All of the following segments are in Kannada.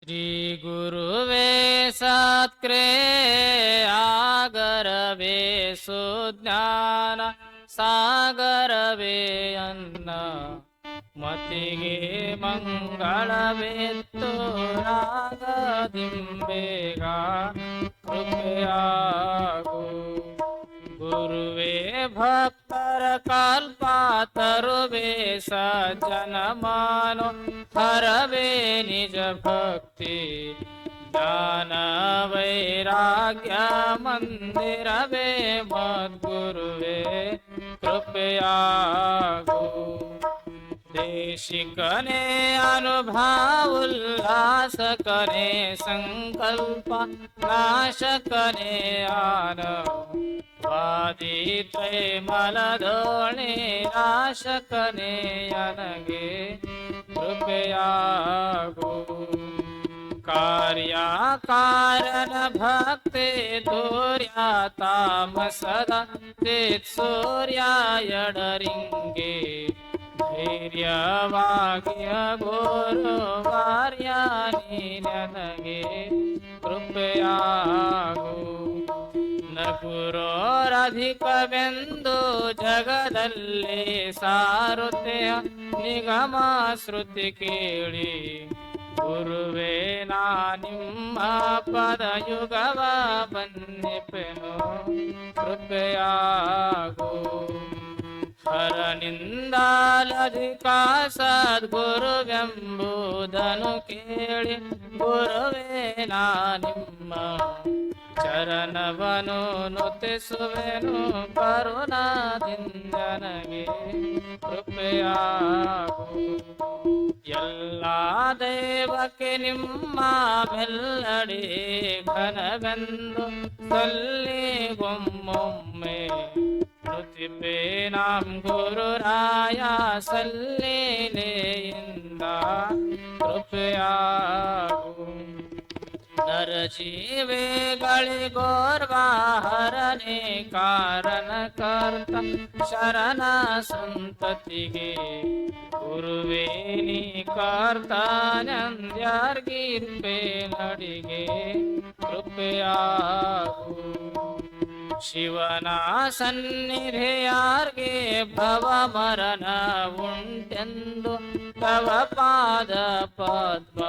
ಶ್ರೀ ಗುರುವೇ ಸತ್ಕ್ರೇ ಆಗರವೇ ಸುಜ್ಞಾನ ಸಾಗರವೇ ಅನ್ನ ಮತಿಗೆ ಮಂಗಳವೆತ್ತು ರಾಗದಿಂಬೇಗ ಕೃಪೆಯಾಗು ಗುರುವೇ ಭಕ್ತರ ಕಲ್ಪ ತರುವೆ ಸಜ್ಜನ ಮಾನೋ ಹರವೇ ನಿಜ ಭಕ್ತಿ ಜ್ಞಾನ ವೈರಾಗ್ಯ ಮಂದಿರವೇ ಮದ್ಗುರುವೇ ಕೃಪೆಯಾಗು ದೇಶಿಕನೇ ಅನುಭಾವುಲ್ಲಾಸಕನೇ ಸಂಕಲ್ಪ ನಾಶಕನೇ ಆನ ವಾದಿತ್ರೈ ಮಲದೋಣಿ ನಾಶಕನೇ ನನಗೆ ಕೃಪೆಯಾಗು ಕಾರ್ಯಕಾರಣ ಭಕ್ತಿ ತೋರ್ಯ ತಾಮಸದ ಚಿತ್ ಸೂರ್ಯ ಎಡರಿಂಗೆ ಧೈರ್ಯವಾಗಿಯ ಗುರುವಾರ್ಯ ನೀ ನನಗೆ ಕೃಪೆಯಾಗು ನ ಗುರೋರಧಿಕವೆಂದು ಜಗದಲ್ಲಿ ಸಾರುತ್ತೆಯ ನಿಗಮ ಶ್ರುತಿ ಕೇಳಿ ಗುರುವೇ ನಾ ನಿಮ್ಮ ಪದಯುಗವ ಬನ್ನಿಪೆನು ಕೃಪೆಯಾಗು ಹರನಿಂದಾಲಧಿಕ ಸದ್ಗುರುವೆಂಬುದನು ಕೇಳಿ ಗುರುವೇ ನಾ ನಿಮ್ಮ ಚರಣವನು ನುತಿಸುವೆನು ಕರುಣಾದಿಂದ ನನಗೆ ಕೃಪೆಯಾಗು ಎಲ್ಲ ದೇವಕ್ಕೆ ನಿಮ್ಮ ಮೆಲ್ಲಡಿ ಘನವೆಂದು ಸಲ್ಲಿಗೊಮ್ಮೊಮ್ಮೆ ನುತಿಪೆ ನಾಂ ಗುರುರಾಯ ಸಲ್ಲಿಲೆಯಿಂದ ಕೃಪೆಯಾಗು ನರ ಜೀವೆಗಳಿಗೋರ್ವ ಹರನೇ ಕಾರಣ ಕರ್ತ ಶರಣ ಸಂತತಿಗೆ ಗುರುವೇ ನೀ ಕರ್ತಾನಂದ್ಯಾರ್ಗಿರ್ಪೆ ನಡಿಗೆ ಕೃಪೆಯಾಗು ಶಿವನ ಸನ್ನಿಧಿಯಾರ್ಗೆ ಭವ ಮರಣ ಉಂಟೆಂದು ತವ ಪಾದ ಪದ್ಮ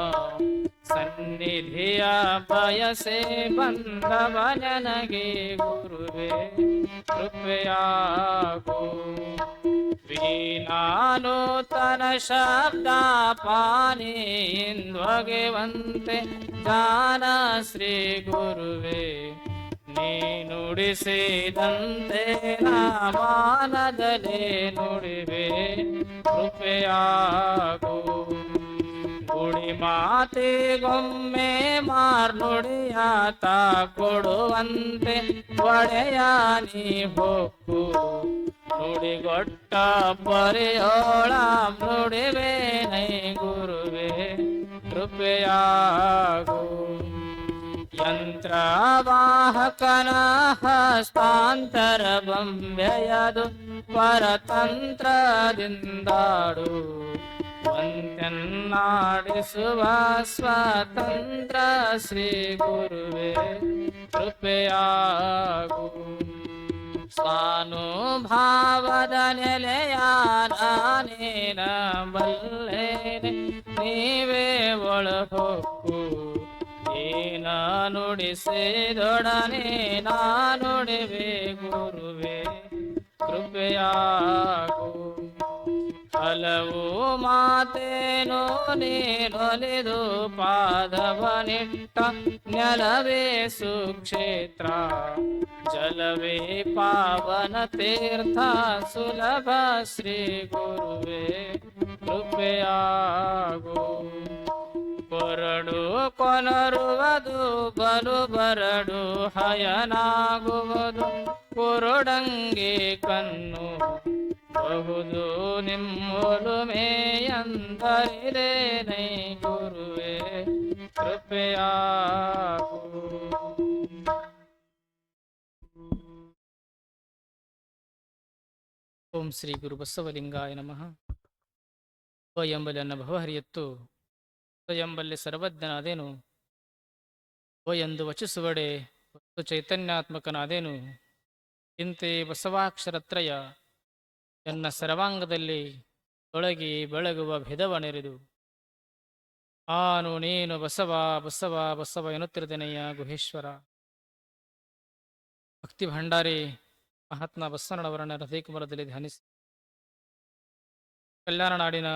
ಸನ್ನಿಧಿಯ ಬಯಸೆ ಬಂದವ ನನಗೆ ಗುರುವೇ ಕೃಪೆಯಾಗು ವೀಣಾನೂತನ ಶಬ್ದ ಪಾನಿಂದ್ವಗೆವಂತೆ ಜಾನ ಶ್ರೀ ಗುರುವೇ ನೀ ನುಡಿಸಿದಂತೆ ನಾಮಾನದಲೇ ನುಡಿವೆ ಕೃಪೆಯಾಗು ಗುಡಿ ಮಾತಿಗೊಮ್ಮೆ ಮಾರ್ನುಡಿಯಾತ ಕೊಡುವಂತೆ ಒಡೆಯ ನೀ ಹೊಕ್ಕು ನುಡಿಗೊಟ್ಟ ಪರಿಯೋಳ ನುಡಿವೆ ನೈ ಗುರುವೇ ಕೃಪೆಯಾಗು ಯಂತ್ರವಾಹಕನ ಹಸ್ತಾಂತರ ಬಂಬೆಯದು ಪರತಂತ್ರದಿಂದಾಡು ವಂತೆನ್ನಾಡಿಸುವ ಸ್ವತಂತ್ರ ಶ್ರೀ ಗುರುವೇ ಕೃಪೆಯಾಗು ಸ್ವಾನುಭಾವದ ನೆಲೆಯ ನಾನೇನ ಬಲ್ಲೇನೆ ನೀವೇ ಒಳಹೊಕ್ಕು ಏನ ನುಡಿಸಿದೊಡನೆ ನಾನುಡಿವೆ ಗುರುವೇ ಕೃಪೆಯಾಗು ಹಲವು ಮಾತೇನೋ ನೀನೊಲಿದು ಪಾದವನಿಟ್ಟ ನೆಲವೇ ಸುಕ್ಷೇತ್ರ ಜಲವೇ ಪಾವನ ತೀರ್ಥ ಸುಲಭ ಶ್ರೀ ಗುರುವೇ ಕೃಪೆಯಾಗು ಕೊರಡು ಕೊನರುವುದು ಬಲು ಬರಡು ಹಯನಾಗುವುದು ಕುರುಡಂಗೆ ಕಣ್ಣು ಬಹುದು ನಿಮ್ಮೊಲುಮೆಯಂದರಿದೆ ನೈ ಗುರುವೇ ಕೃಪೆಯಾಗು ಓಂ ಶ್ರೀ ಗುರು ಬಸವಲಿಂಗಾಯ ನಮಃ ಎಂಬಲನ್ನ ಭವಹರಿಯತ್ತು ಎಂಬಲ್ಲಿ ಸರ್ವಜ್ಞನಾದೇನು ಓ ಎಂದು ವಚಿಸುವಡೆ ವಸ್ತು ಚೈತನ್ಯಾತ್ಮಕನಾದೇನು ಇಂತೆ ಬಸವಾಕ್ಷರತ್ರಯ ಎನ್ನ ಸರ್ವಾಂಗದಲ್ಲಿ ತೊಳಗಿ ಬೆಳಗುವ ಭೇದವನೆರಿದು ಆನು ನೀನು ಬಸವ ಬಸವ ಬಸವ ಎನ್ನುತ್ತಿರುತ್ತೇನೆಯ ಗುಹೇಶ್ವರ. ಭಕ್ತಿ ಭಂಡಾರಿ ಮಹಾತ್ಮ ಬಸವಣ್ಣನವರನ್ನ ಹೃದಯಕುಮರದಲ್ಲಿ ಧ್ಯಾನಿಸಿ ಕಲ್ಯಾಣ ನಾಡಿನ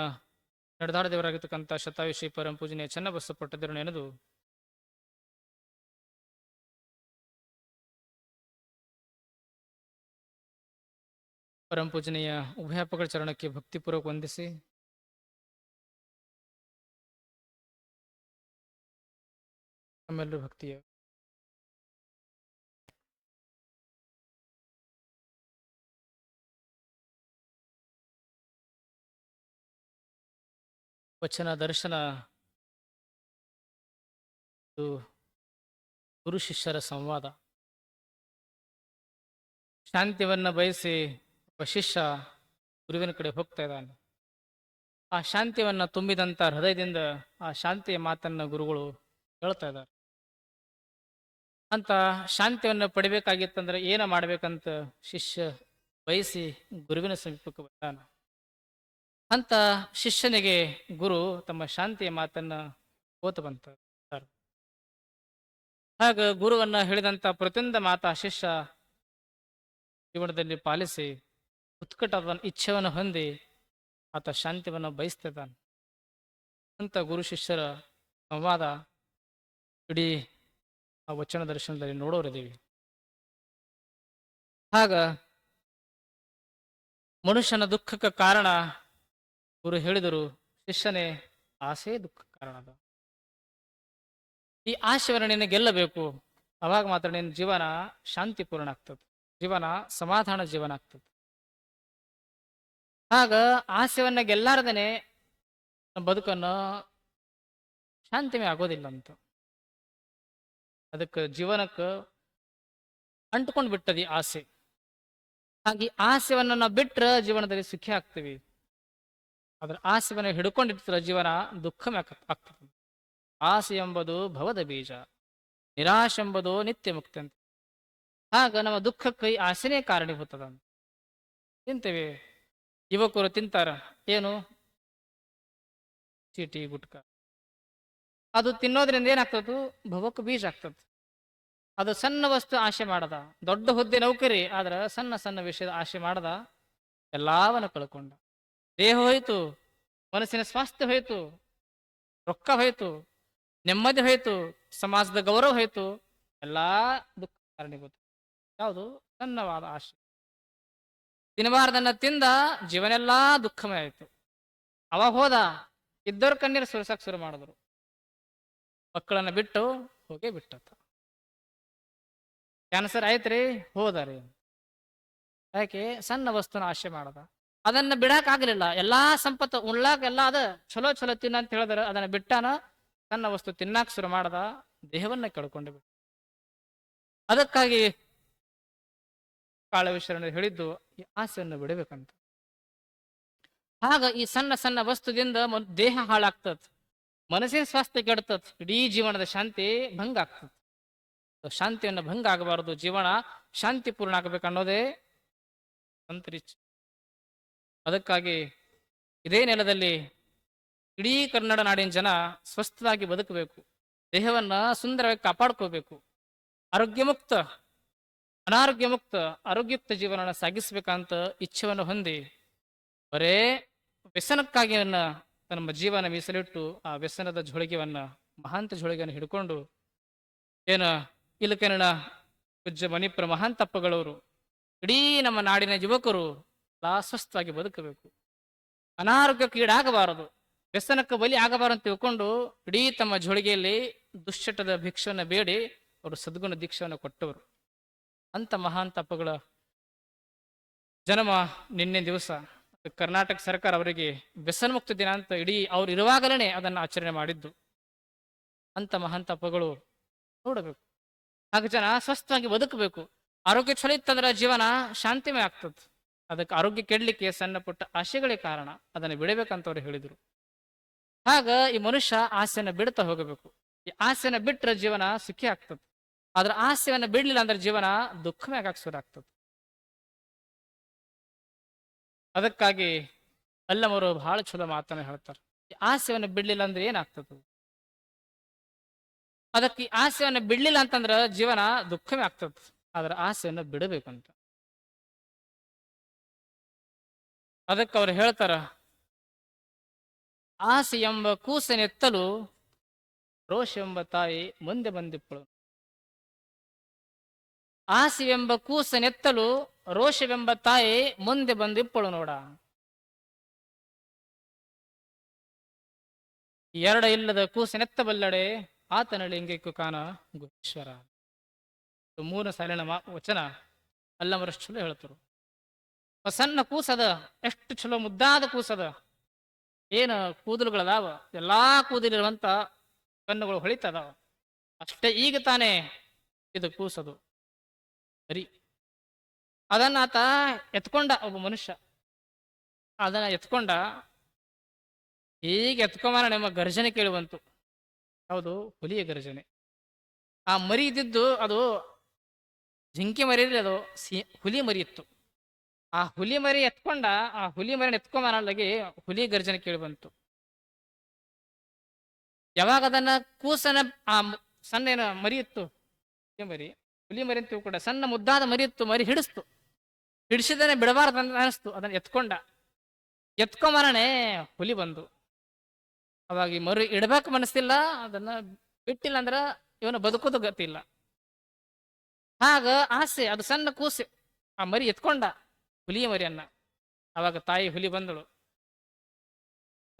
ನಡೆದಾಡ ದೇವರಾಗಿರ್ತಕ್ಕಂಥ ಶತಾಯುಷಿ ಪರಂ ಪೂಜನೀಯ ಚನ್ನಬಸವ ಪಟ್ಟದೇವರನ್ನು ನೆನೆದು ಪರಂ ಪೂಜನೀಯ ಉಭಯಪಗಳ ಚರಣಕ್ಕೆ ಭಕ್ತಿಪೂರ್ವಕ ವಂದಿಸಿ ನಮ್ಮೆಲ್ಲರೂ ಭಕ್ತಿಯ ವಚನ ದರ್ಶನ ಗುರು ಶಿಷ್ಯರ ಸಂವಾದ. ಶಾಂತಿಯನ್ನ ಬಯಸಿ ಒಬ್ಬ ಶಿಷ್ಯ ಗುರುವಿನ ಕಡೆ ಹೋಗ್ತಾ ಇದ್ದಾನೆ. ಆ ಶಾಂತಿಯನ್ನ ತುಂಬಿದಂತ ಹೃದಯದಿಂದ ಆ ಶಾಂತಿಯ ಮಾತನ್ನ ಗುರುಗಳು ಹೇಳ್ತಾ ಇದ್ದಾರೆ. ಅಂತ ಶಾಂತಿಯನ್ನು ಪಡಿಬೇಕಾಗಿತ್ತಂದ್ರೆ ಏನ ಮಾಡ್ಬೇಕಂತ ಶಿಷ್ಯ ಬಯಸಿ ಗುರುವಿನ ಸಮೀಪಕ್ಕೆ ಬರ್ತಾನ. ಅಂತ ಶಿಷ್ಯನಿಗೆ ಗುರು ತಮ್ಮ ಶಾಂತಿಯ ಮಾತನ್ನ ಓತ ಬಂತ. ಹಾಗ ಗುರುವನ್ನ ಹೇಳಿದಂತ ಪ್ರತಿಯೊಂದು ಮಾತ ಶಿಷ್ಯ ಜೀವನದಲ್ಲಿ ಪಾಲಿಸಿ ಉತ್ಕಟದ ಇಚ್ಛೆಯನ್ನು ಹೊಂದಿ ಆತ ಶಾಂತಿಯನ್ನು ಬಯಸ್ತಿದ್ದಾನೆ. ಅಂತ ಗುರು ಶಿಷ್ಯರ ಸಂವಾದ ಇಡೀ ಆ ವಚನ ದರ್ಶನದಲ್ಲಿ ನೋಡೋರಿದ್ದೀವಿ. ಆಗ ಮನುಷ್ಯನ ದುಃಖಕ್ಕೆ ಕಾರಣ ಗುರು ಹೇಳಿದರು, ಶಿಷ್ಯನೇ ಆಸೆ ದುಃಖ ಕಾರಣದ. ಈ ಆಶೆಯನ್ನು ನಿನ್ನ ಗೆಲ್ಲಬೇಕು, ಅವಾಗ ಮಾತ್ರ ನಿನ್ನ ಜೀವನ ಶಾಂತಿಪೂರ್ಣ ಆಗ್ತದೆ, ಜೀವನ ಸಮಾಧಾನ ಜೀವನ ಆಗ್ತದೆ. ಆಗ ಆಸೆಯನ್ನ ಗೆಲ್ಲಾರ್ದನೆ ಬದುಕನ್ನು ಶಾಂತಿಮಯ ಆಗೋದಿಲ್ಲ ಅಂತ. ಅದಕ್ಕೆ ಜೀವನಕ್ಕೆ ಅಂಟ್ಕೊಂಡು ಬಿಟ್ಟದಿ ಆಸೆ. ಹಾಗೆ ಆಸೆಯನ್ನು ನಾವು ಬಿಟ್ರೆ ಜೀವನದಲ್ಲಿ ಸುಖಿ ಆಗ್ತೀವಿ. ಅದ್ರ ಆಸೆಯನ್ನು ಹಿಡ್ಕೊಂಡಿರ್ತಾರ ಜೀವನ ದುಃಖಮಯ ಆಗ್ತದೆ. ಆಸೆ ಎಂಬುದು ಭವದ ಬೀಜ, ನಿರಾಶೆ ಎಂಬುದು ನಿತ್ಯ ಮುಕ್ತಿ ಅಂತ. ಆಗ ನಮ್ಮ ದುಃಖಕ್ಕೆ ಈ ಆಸೆನೇ ಕಾರಣೀಭೂತದ. ತಿಂತೇವೆ, ಯುವಕರು ತಿಂತಾರ, ಏನು ಚೀಟಿ ಗುಟ್ಕ, ಅದು ತಿನ್ನೋದ್ರಿಂದ ಏನಾಗ್ತದ, ಭವಕ್ಕೆ ಬೀಜ ಆಗ್ತದ. ಅದು ಸಣ್ಣ ವಸ್ತು ಆಶೆ ಮಾಡದ, ದೊಡ್ಡ ಹುದ್ದೆ ನೌಕರಿ ಆದ್ರ ಸಣ್ಣ ಸಣ್ಣ ವಿಷಯದ ಆಶೆ ಮಾಡದ ಎಲ್ಲವನ್ನ ಕಳ್ಕೊಂಡ. ದೇಹ ಹೋಯ್ತು, ಮನಸ್ಸಿನ ಸ್ವಾಸ್ಥ್ಯ ಹೋಯ್ತು, ರೊಕ್ಕ ಹೋಯ್ತು, ನೆಮ್ಮದಿ ಹೋಯ್ತು, ಸಮಾಜದ ಗೌರವ ಹೋಯ್ತು, ಎಲ್ಲಾ ದುಃಖ ಕಾರಣೀಭೂತ. ಯಾವುದು ಸಣ್ಣವಾದ ಆಶೆ. ತಿನ್ನಬಾರ್ದನ್ನ ತಿಂದ ಜೀವನೆಲ್ಲಾ ದುಃಖಮಯ ಆಯ್ತು. ಅವಾಗ ಹೋದ, ಇದ್ದವ್ರ ಕಣ್ಣೀರು ಸುರಿಸಕ್ ಶುರು ಮಾಡಿದ್ರು. ಮಕ್ಕಳನ್ನ ಬಿಟ್ಟು ಹೋಗೇ ಬಿಟ್ಟತ್ತ. ಕ್ಯಾನ್ಸರ್ ಆಯ್ತ್ರಿ, ಹೋದರಿ. ಯಾಕೆ? ಸಣ್ಣ ವಸ್ತುನ ಆಶೆ ಮಾಡದ. ಅದನ್ನ ಬಿಡಾಕ್ ಆಗ್ಲಿಲ್ಲ. ಎಲ್ಲಾ ಸಂಪತ್ತು ಉಣ್ಲಾಕ ಎಲ್ಲ ಅದ, ಚಲೋ ಚಲೋ ತಿನ್ನ ಅಂತ ಹೇಳಿದ್ರ ಅದನ್ನ ಬಿಟ್ಟಾನ. ಸಣ್ಣ ವಸ್ತು ತಿನ್ನಾಕ ಶುರು ಮಾಡದ, ದೇಹವನ್ನ ಕಳ್ಕೊಂಡು ಬಿಟ್ಟ. ಅದಕ್ಕಾಗಿ ಕಾಳವಿಶ್ವರನ್ನು ಹೇಳಿದ್ದು ಈ ಆಸೆಯನ್ನು ಬಿಡಬೇಕಂತ. ಆಗ ಈ ಸಣ್ಣ ಸಣ್ಣ ವಸ್ತುದಿಂದ ದೇಹ ಹಾಳಾಗ್ತದ, ಮನಸ್ಸಿನ ಸ್ವಾಸ್ಥ್ಯ ಕೆಡ್ತದ, ಇಡೀ ಜೀವನದ ಶಾಂತಿ ಭಂಗ ಆಗ್ತದ. ಶಾಂತಿಯನ್ನು ಭಂಗ ಆಗಬಾರದು, ಜೀವನ ಶಾಂತಿಪೂರ್ಣ ಆಗಬೇಕನ್ನೋದೇ ಅಂತರಿಚ್ಛೆ. ಅದಕ್ಕಾಗಿ ಇದೇ ನೆಲದಲ್ಲಿ ಇಡೀ ಕನ್ನಡ ನಾಡಿನ ಜನ ಸ್ವಸ್ಥವಾಗಿ ಬದುಕಬೇಕು, ದೇಹವನ್ನ ಸುಂದರವಾಗಿ ಕಾಪಾಡ್ಕೋಬೇಕು, ಆರೋಗ್ಯ ಮುಕ್ತ ಅನಾರೋಗ್ಯ ಮುಕ್ತ ಆರೋಗ್ಯಯುಕ್ತ ಜೀವನ ಸಾಗಿಸ್ಬೇಕಂತ ಇಚ್ಛೆಯನ್ನು ಹೊಂದಿ ಬರೇ ವ್ಯಸನಕ್ಕಾಗಿ ನಮ್ಮ ಜೀವನ ಮೀಸಲಿಟ್ಟು ಆ ವ್ಯಸನದ ಜೋಳಿಗೆಯನ್ನ, ಮಹಾಂತ ಜೋಳಿಗೆಯನ್ನು ಹಿಡ್ಕೊಂಡು ಏನ ಇಲಕೇನ ಪೂಜ್ಯ ಮಣಿಪುರ ಮಹಾಂತಪ್ಪಗಳವರು ಇಡೀ ನಮ್ಮ ನಾಡಿನ ಯುವಕರು ಸ್ವಸ್ಥವಾಗಿ ಬದುಕಬೇಕು, ಅನಾರೋಗ್ಯಕ್ಕೆ ಈಡಾಗಬಾರದು, ವ್ಯಸನಕ್ಕೆ ಬಲಿ ಆಗಬಾರದು ಅಂತ ತಿಳ್ಕೊಂಡು ಇಡೀ ತಮ್ಮ ಜೋಳಿಗೆಯಲ್ಲಿ ದುಶ್ಚಟದ ಭಿಕ್ಷವನ್ನು ಬೇಡಿ ಅವರು ಸದ್ಗುಣ ದೀಕ್ಷೆಯನ್ನು ಕೊಟ್ಟವರು. ಅಂತ ಮಹಾನ್ ತಪ್ಪಗಳ ಜನ್ಮ ನಿನ್ನೆ ದಿವಸ ಕರ್ನಾಟಕ ಸರ್ಕಾರ ಅವರಿಗೆ ವ್ಯಸನಮುಕ್ತ ದಿನ ಅಂತ ಇಡೀ ಅವ್ರು ಇರುವಾಗಲೇ ಅದನ್ನು ಆಚರಣೆ ಮಾಡಿದ್ದು. ಅಂತ ಮಹಾನ್ ತಪ್ಪಗಳು ನೋಡಬೇಕು. ಹಾಗೆ ಜನ ಸ್ವಸ್ಥವಾಗಿ ಬದುಕಬೇಕು. ಆರೋಗ್ಯ ಚಲೋ ಇತ್ತಂದ್ರೆ ಜೀವನ ಶಾಂತಿಮಯ ಆಗ್ತದೆ. ಅದಕ್ಕೆ ಆರೋಗ್ಯ ಕೆಡಲಿಕ್ಕೆ ಸಣ್ಣ ಪುಟ್ಟ ಆಶೆಗಳೇ ಕಾರಣ, ಅದನ್ನು ಬಿಡಬೇಕಂತ ಅವ್ರು ಹೇಳಿದರು. ಆಗ ಈ ಮನುಷ್ಯ ಆಸೆಯನ್ನ ಬಿಡ್ತಾ ಹೋಗಬೇಕು. ಈ ಆಸೆಯನ್ನ ಬಿಟ್ರೆ ಜೀವನ ಸುಖಿ ಆಗ್ತದೆ. ಆದ್ರೆ ಆಸೆಯನ್ನ ಬಿಡ್ಲಿಲ್ಲ ಅಂದ್ರೆ ಜೀವನ ದುಃಖವೇ ಶುರು. ಅದಕ್ಕಾಗಿ ಅಲ್ಲಮರು ಬಹಳ ಚಲೋ ಮಾತನ್ನ ಹೇಳ್ತಾರೆ. ಈ ಆಸೆಯನ್ನು ಬಿಡ್ಲಿಲ್ಲ ಅಂದ್ರೆ ಏನಾಗ್ತದೆ? ಅದಕ್ಕೆ ಈ ಆಸೆಯನ್ನು ಬಿಡ್ಲಿಲ್ಲ ಅಂತಂದ್ರ ಜೀವನ ದುಃಖವೇ ಆಗ್ತದೆ. ಆದ್ರೆ ಆಸೆಯನ್ನು ಬಿಡಬೇಕಂತ. ಅದಕ್ಕೆ ಅವ್ರು ಹೇಳ್ತಾರ, ಆಸೆ ಎಂಬ ಕೂಸನೆತ್ತಲು ರೋಷ ಎಂಬ ತಾಯಿ ಮುಂದೆ ಬಂದಿಪ್ಪಳು. ಆಸೆವೆಂಬ ಕೂಸನೆತ್ತಲು ರೋಷವೆಂಬ ತಾಯಿ ಮುಂದೆ ಬಂದಿಪ್ಪಳು ನೋಡ. ಎರಡ ಇಲ್ಲದ ಕೂಸನೆತ್ತಬಲ್ಲಡೆ ಆತನಳಿ ಇಂಗೆಕ್ಕು ಕಾಣ ಗುಹೇಶ್ವರ. ಮೂರನೇ ಸಾಲಿನ ವಚನ ಅಲ್ಲಮರಷ್ಟು ಚಲೋ ಹೇಳ್ತರು. ಸಣ್ಣ ಕೂಸದ, ಎಷ್ಟು ಚಲೋ ಮುದ್ದಾದ ಕೂಸದ, ಏನು ಕೂದಲುಗಳದಾವ, ಎಲ್ಲಾ ಕೂದಲಿರುವಂತ ಕಣ್ಣುಗಳು ಹೊಳಿತದಾವ. ಅಷ್ಟೇ ಈಗ ತಾನೇ ಇದು ಕೂಸದು ಸರಿ. ಅದನ್ನ ಆತ ಎತ್ಕೊಂಡ, ಒಬ್ಬ ಮನುಷ್ಯ ಅದನ್ನ ಎತ್ಕೊಂಡ. ಹೀಗೆ ಎತ್ಕೊಂಬಾರ ನಿಮ್ಮ ಗರ್ಜನೆ ಕೇಳುವಂತು. ಹೌದು, ಹುಲಿಯ ಗರ್ಜನೆ. ಆ ಮರಿ ಇದ್ದಿದ್ದು ಅದು ಜಿಂಕೆ ಮರಿ, ಅದು ಹುಲಿ ಮರಿ ಇತ್ತು. ಆ ಹುಲಿ ಮರಿ ಎತ್ಕೊಂಡ, ಆ ಹುಲಿ ಮರಿನ ಎತ್ಕೊಂಬಾರಲ್ಲಾಗಿ ಹುಲಿ ಗರ್ಜನೆ ಕೇಳಿಬಂತು. ಯಾವಾಗ ಅದನ್ನ ಕೂಸನ ಆ ಸಣ್ಣ ಏನ ಮರಿ ಇತ್ತು, ಹುಲಿ ಮರಿ ಅಂತ ಕೂಡ ಸಣ್ಣ ಮುದ್ದಾದ ಮರಿ ಇತ್ತು, ಮರಿ ಹಿಡಿಸ್ತು. ಹಿಡಿಸಿದನೆ ಬಿಡಬಾರ್ದು ಅಂತ ಅನಿಸ್ತು. ಅದನ್ನ ಎತ್ಕೊಂಬಾರನೆ ಹುಲಿ ಬಂದು. ಅವಾಗ ಈ ಮರಿ ಇಡಬೇಕು ಮನಸ್ಸಿಲ್ಲ, ಅದನ್ನ ಬಿಟ್ಟಿಲ್ಲ ಅಂದ್ರ ಇವನು ಬದುಕೋದು ಗತಿಲ್ಲ. ಆಗ ಆಸೆ, ಅದು ಸಣ್ಣ ಕೂಸೆ, ಆ ಮರಿ ಎತ್ಕೊಂಡ ಹುಲಿಯ ಮರಿಯನ್ನ. ಅವಾಗ ತಾಯಿ ಹುಲಿ ಬಂದಳು,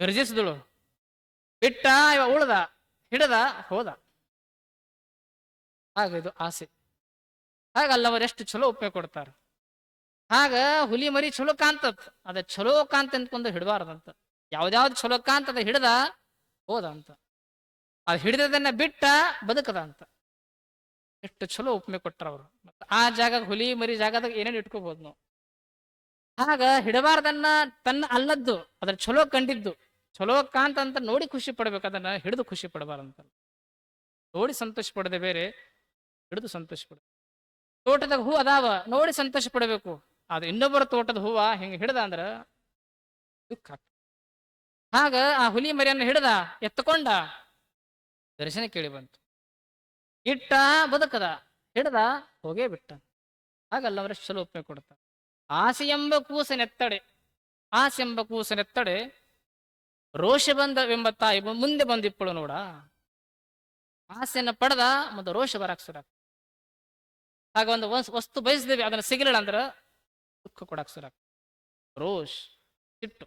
ಗರ್ಜಿಸಿದಳು, ಬಿಟ್ಟ, ಇವ ಉಳ್ದ, ಹಿಡದ, ಹೋದ. ಆಗ ಇದು ಆಸೆ. ಹಾಗಲ್ಲ ಅವರು ಎಷ್ಟು ಚಲೋ ಉಪಯೋಗ ಕೊಡ್ತಾರೆ. ಆಗ ಹುಲಿ ಮರಿ ಚಲೋ ಕಾಂತತ್, ಅದ ಚಲೋ ಕಾಂತ ಅಂದ್ಕೊಂಡು ಹಿಡಬಾರ್ದಂತ. ಯಾವ್ದಾವ್ದು ಚಲೋ ಕಾಂತ ಅದ ಹಿಡ್ದ ಹೋದ ಅಂತ. ಅದು ಹಿಡಿದದನ್ನ ಬಿಟ್ಟ ಬದುಕದ ಅಂತ. ಎಷ್ಟು ಚಲೋ ಉಪಮೆ ಕೊಟ್ಟಾರ ಅವರು. ಆ ಜಾಗ ಹುಲಿ ಮರಿ ಜಾಗದಾಗ ಏನೇನು ಇಟ್ಕೋಬಹುದು ನಾವು. ಆಗ ಹಿಡಬಾರ್ದನ್ನ ತನ್ನ ಅಲ್ಲದ್ದು, ಅದ್ರ ಚಲೋ ಕಂಡಿದ್ದು, ಚಲೋ ಕಾಂತ ಅಂತ ನೋಡಿ ಖುಷಿ ಪಡ್ಬೇಕು. ಅದನ್ನ ಹಿಡಿದು ಖುಷಿ ಪಡಬಾರಂತ. ನೋಡಿ ಸಂತೋಷ ಪಡದೆ ಬೇರೆ, ಹಿಡಿದು ಸಂತೋಷ ಪಡ. ತೋಟದಾಗ ಹೂ ಅದಾವ, ನೋಡಿ ಸಂತೋಷ ಪಡಬೇಕು. ಅದು ಇನ್ನೊಬ್ಬರ ತೋಟದ ಹೂವ ಹಿಂಗೆ ಹಿಡ್ದ ಅಂದ್ರ ದುಃಖ ಆಗ್ತದೆ. ಆಗ ಆ ಹುಲಿ ಮರಿಯನ್ನು ಹಿಡ್ದ, ಎತ್ತಕೊಂಡ, ದರ್ಶನ ಕೇಳಿ ಬಂತು. ಇಟ್ಟ, ಬದುಕದ, ಹಿಡ್ದ, ಹೋಗೇ ಬಿಟ್ಟ. ಹಾಗಲ್ಲ ಅವರ ಚಲೋ ಉಪಯೋಗ ಕೊಡ್ತಾರೆ. ಆಸೆ ಎಂಬ ಕೂಸನೆತ್ತಡೆ, ಆಸೆ ಎಂಬ ಕೂಸನೆತ್ತಡೆ ರೋಷ ಬಂದವೆಂಬ ತಾಯಿ ಮುಂದೆ ಬಂದಿಪ್ಪಳು ನೋಡ. ಆಸೆಯನ್ನ ಪಡೆದ ಮತ್ತು ರೋಷ ಬರಾಕ್ ಶುರು. ಆಗ ಒಂದು ವಸ್ತು ಬಯಸಿದೇವೆ, ಅದನ್ನ ಸಿಗಲಿಲ್ಲ ಅಂದ್ರ ದುಃಖ ಕೊಡಕ್ ಶುರು. ರೋಷ್, ಸಿಟ್ಟು.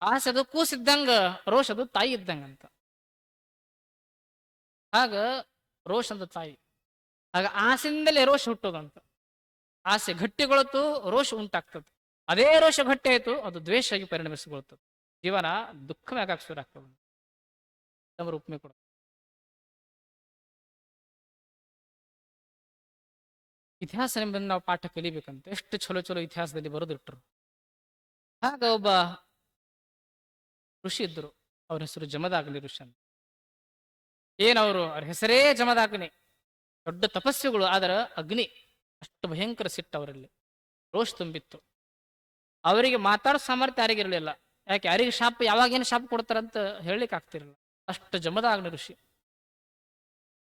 ಆಸೆದು ಕೂಸಿದ್ದಂಗ, ರೋಷದು ತಾಯಿ ಇದ್ದಂಗಂತ. ಆಗ ರೋಷ ಅಂತ ತಾಯಿ. ಆಗ ಆಸೆಯಿಂದಲೇ ರೋಷ ಹುಟ್ಟೋದಂತ. ಆಸೆ ಗಟ್ಟಿಗೊಳ್ತು, ರೋಷ ಉಂಟಾಗ್ತದೆ. ಅದೇ ರೋಷ ಗಟ್ಟಿ ಆಯ್ತು, ಅದು ದ್ವೇಷ ಆಗಿ ಪರಿಣಮಿಸಿಕೊಳ್ತದೆ. ಜೀವನ ದುಃಖವೇ ಆಗಾಕ್ ಶುರು ಆಗ್ತದೆ. ನಮ್ಮ ಉಪಮೆ ಕೊಡ. ಇತಿಹಾಸ ಎಂಬುದನ್ನು ನಾವು ಪಾಠ ಕಲಿಬೇಕಂತ ಎಷ್ಟು ಚಲೋ ಚಲೋ ಇತಿಹಾಸದಲ್ಲಿ ಬರೆದಿಟ್ರು. ಆಗ ಒಬ್ಬ ಋಷಿ ಇದ್ರು, ಅವ್ರ ಹೆಸರು ಜಮದಾಗ್ನಿ ಋಷಿ ಅಂತ. ಏನವರು, ಅವ್ರ ಹೆಸರೇ ಜಮದಾಗ್ನಿ. ದೊಡ್ಡ ತಪಸ್ವಿಗಳು, ಆದ್ರ ಅಗ್ನಿ ಅಷ್ಟು ಭಯಂಕರ ಸಿಟ್ಟು ಅವರಲ್ಲಿ, ರೋಷ ತುಂಬಿತ್ತು. ಅವರಿಗೆ ಮಾತಾಡೋ ಸಾಮರ್ಥ್ಯ ಯಾರಿಗಿರಲಿಲ್ಲ. ಯಾಕೆ, ಯಾರಿಗೆ ಶಾಪ, ಯಾವಾಗೇನು ಶಾಪ ಕೊಡ್ತಾರಂತ ಹೇಳಲಿಕ್ಕೆ ಆಗ್ತಿರಲಿಲ್ಲ. ಅಷ್ಟು ಜಮದಾಗ್ನಿ ಋಷಿ.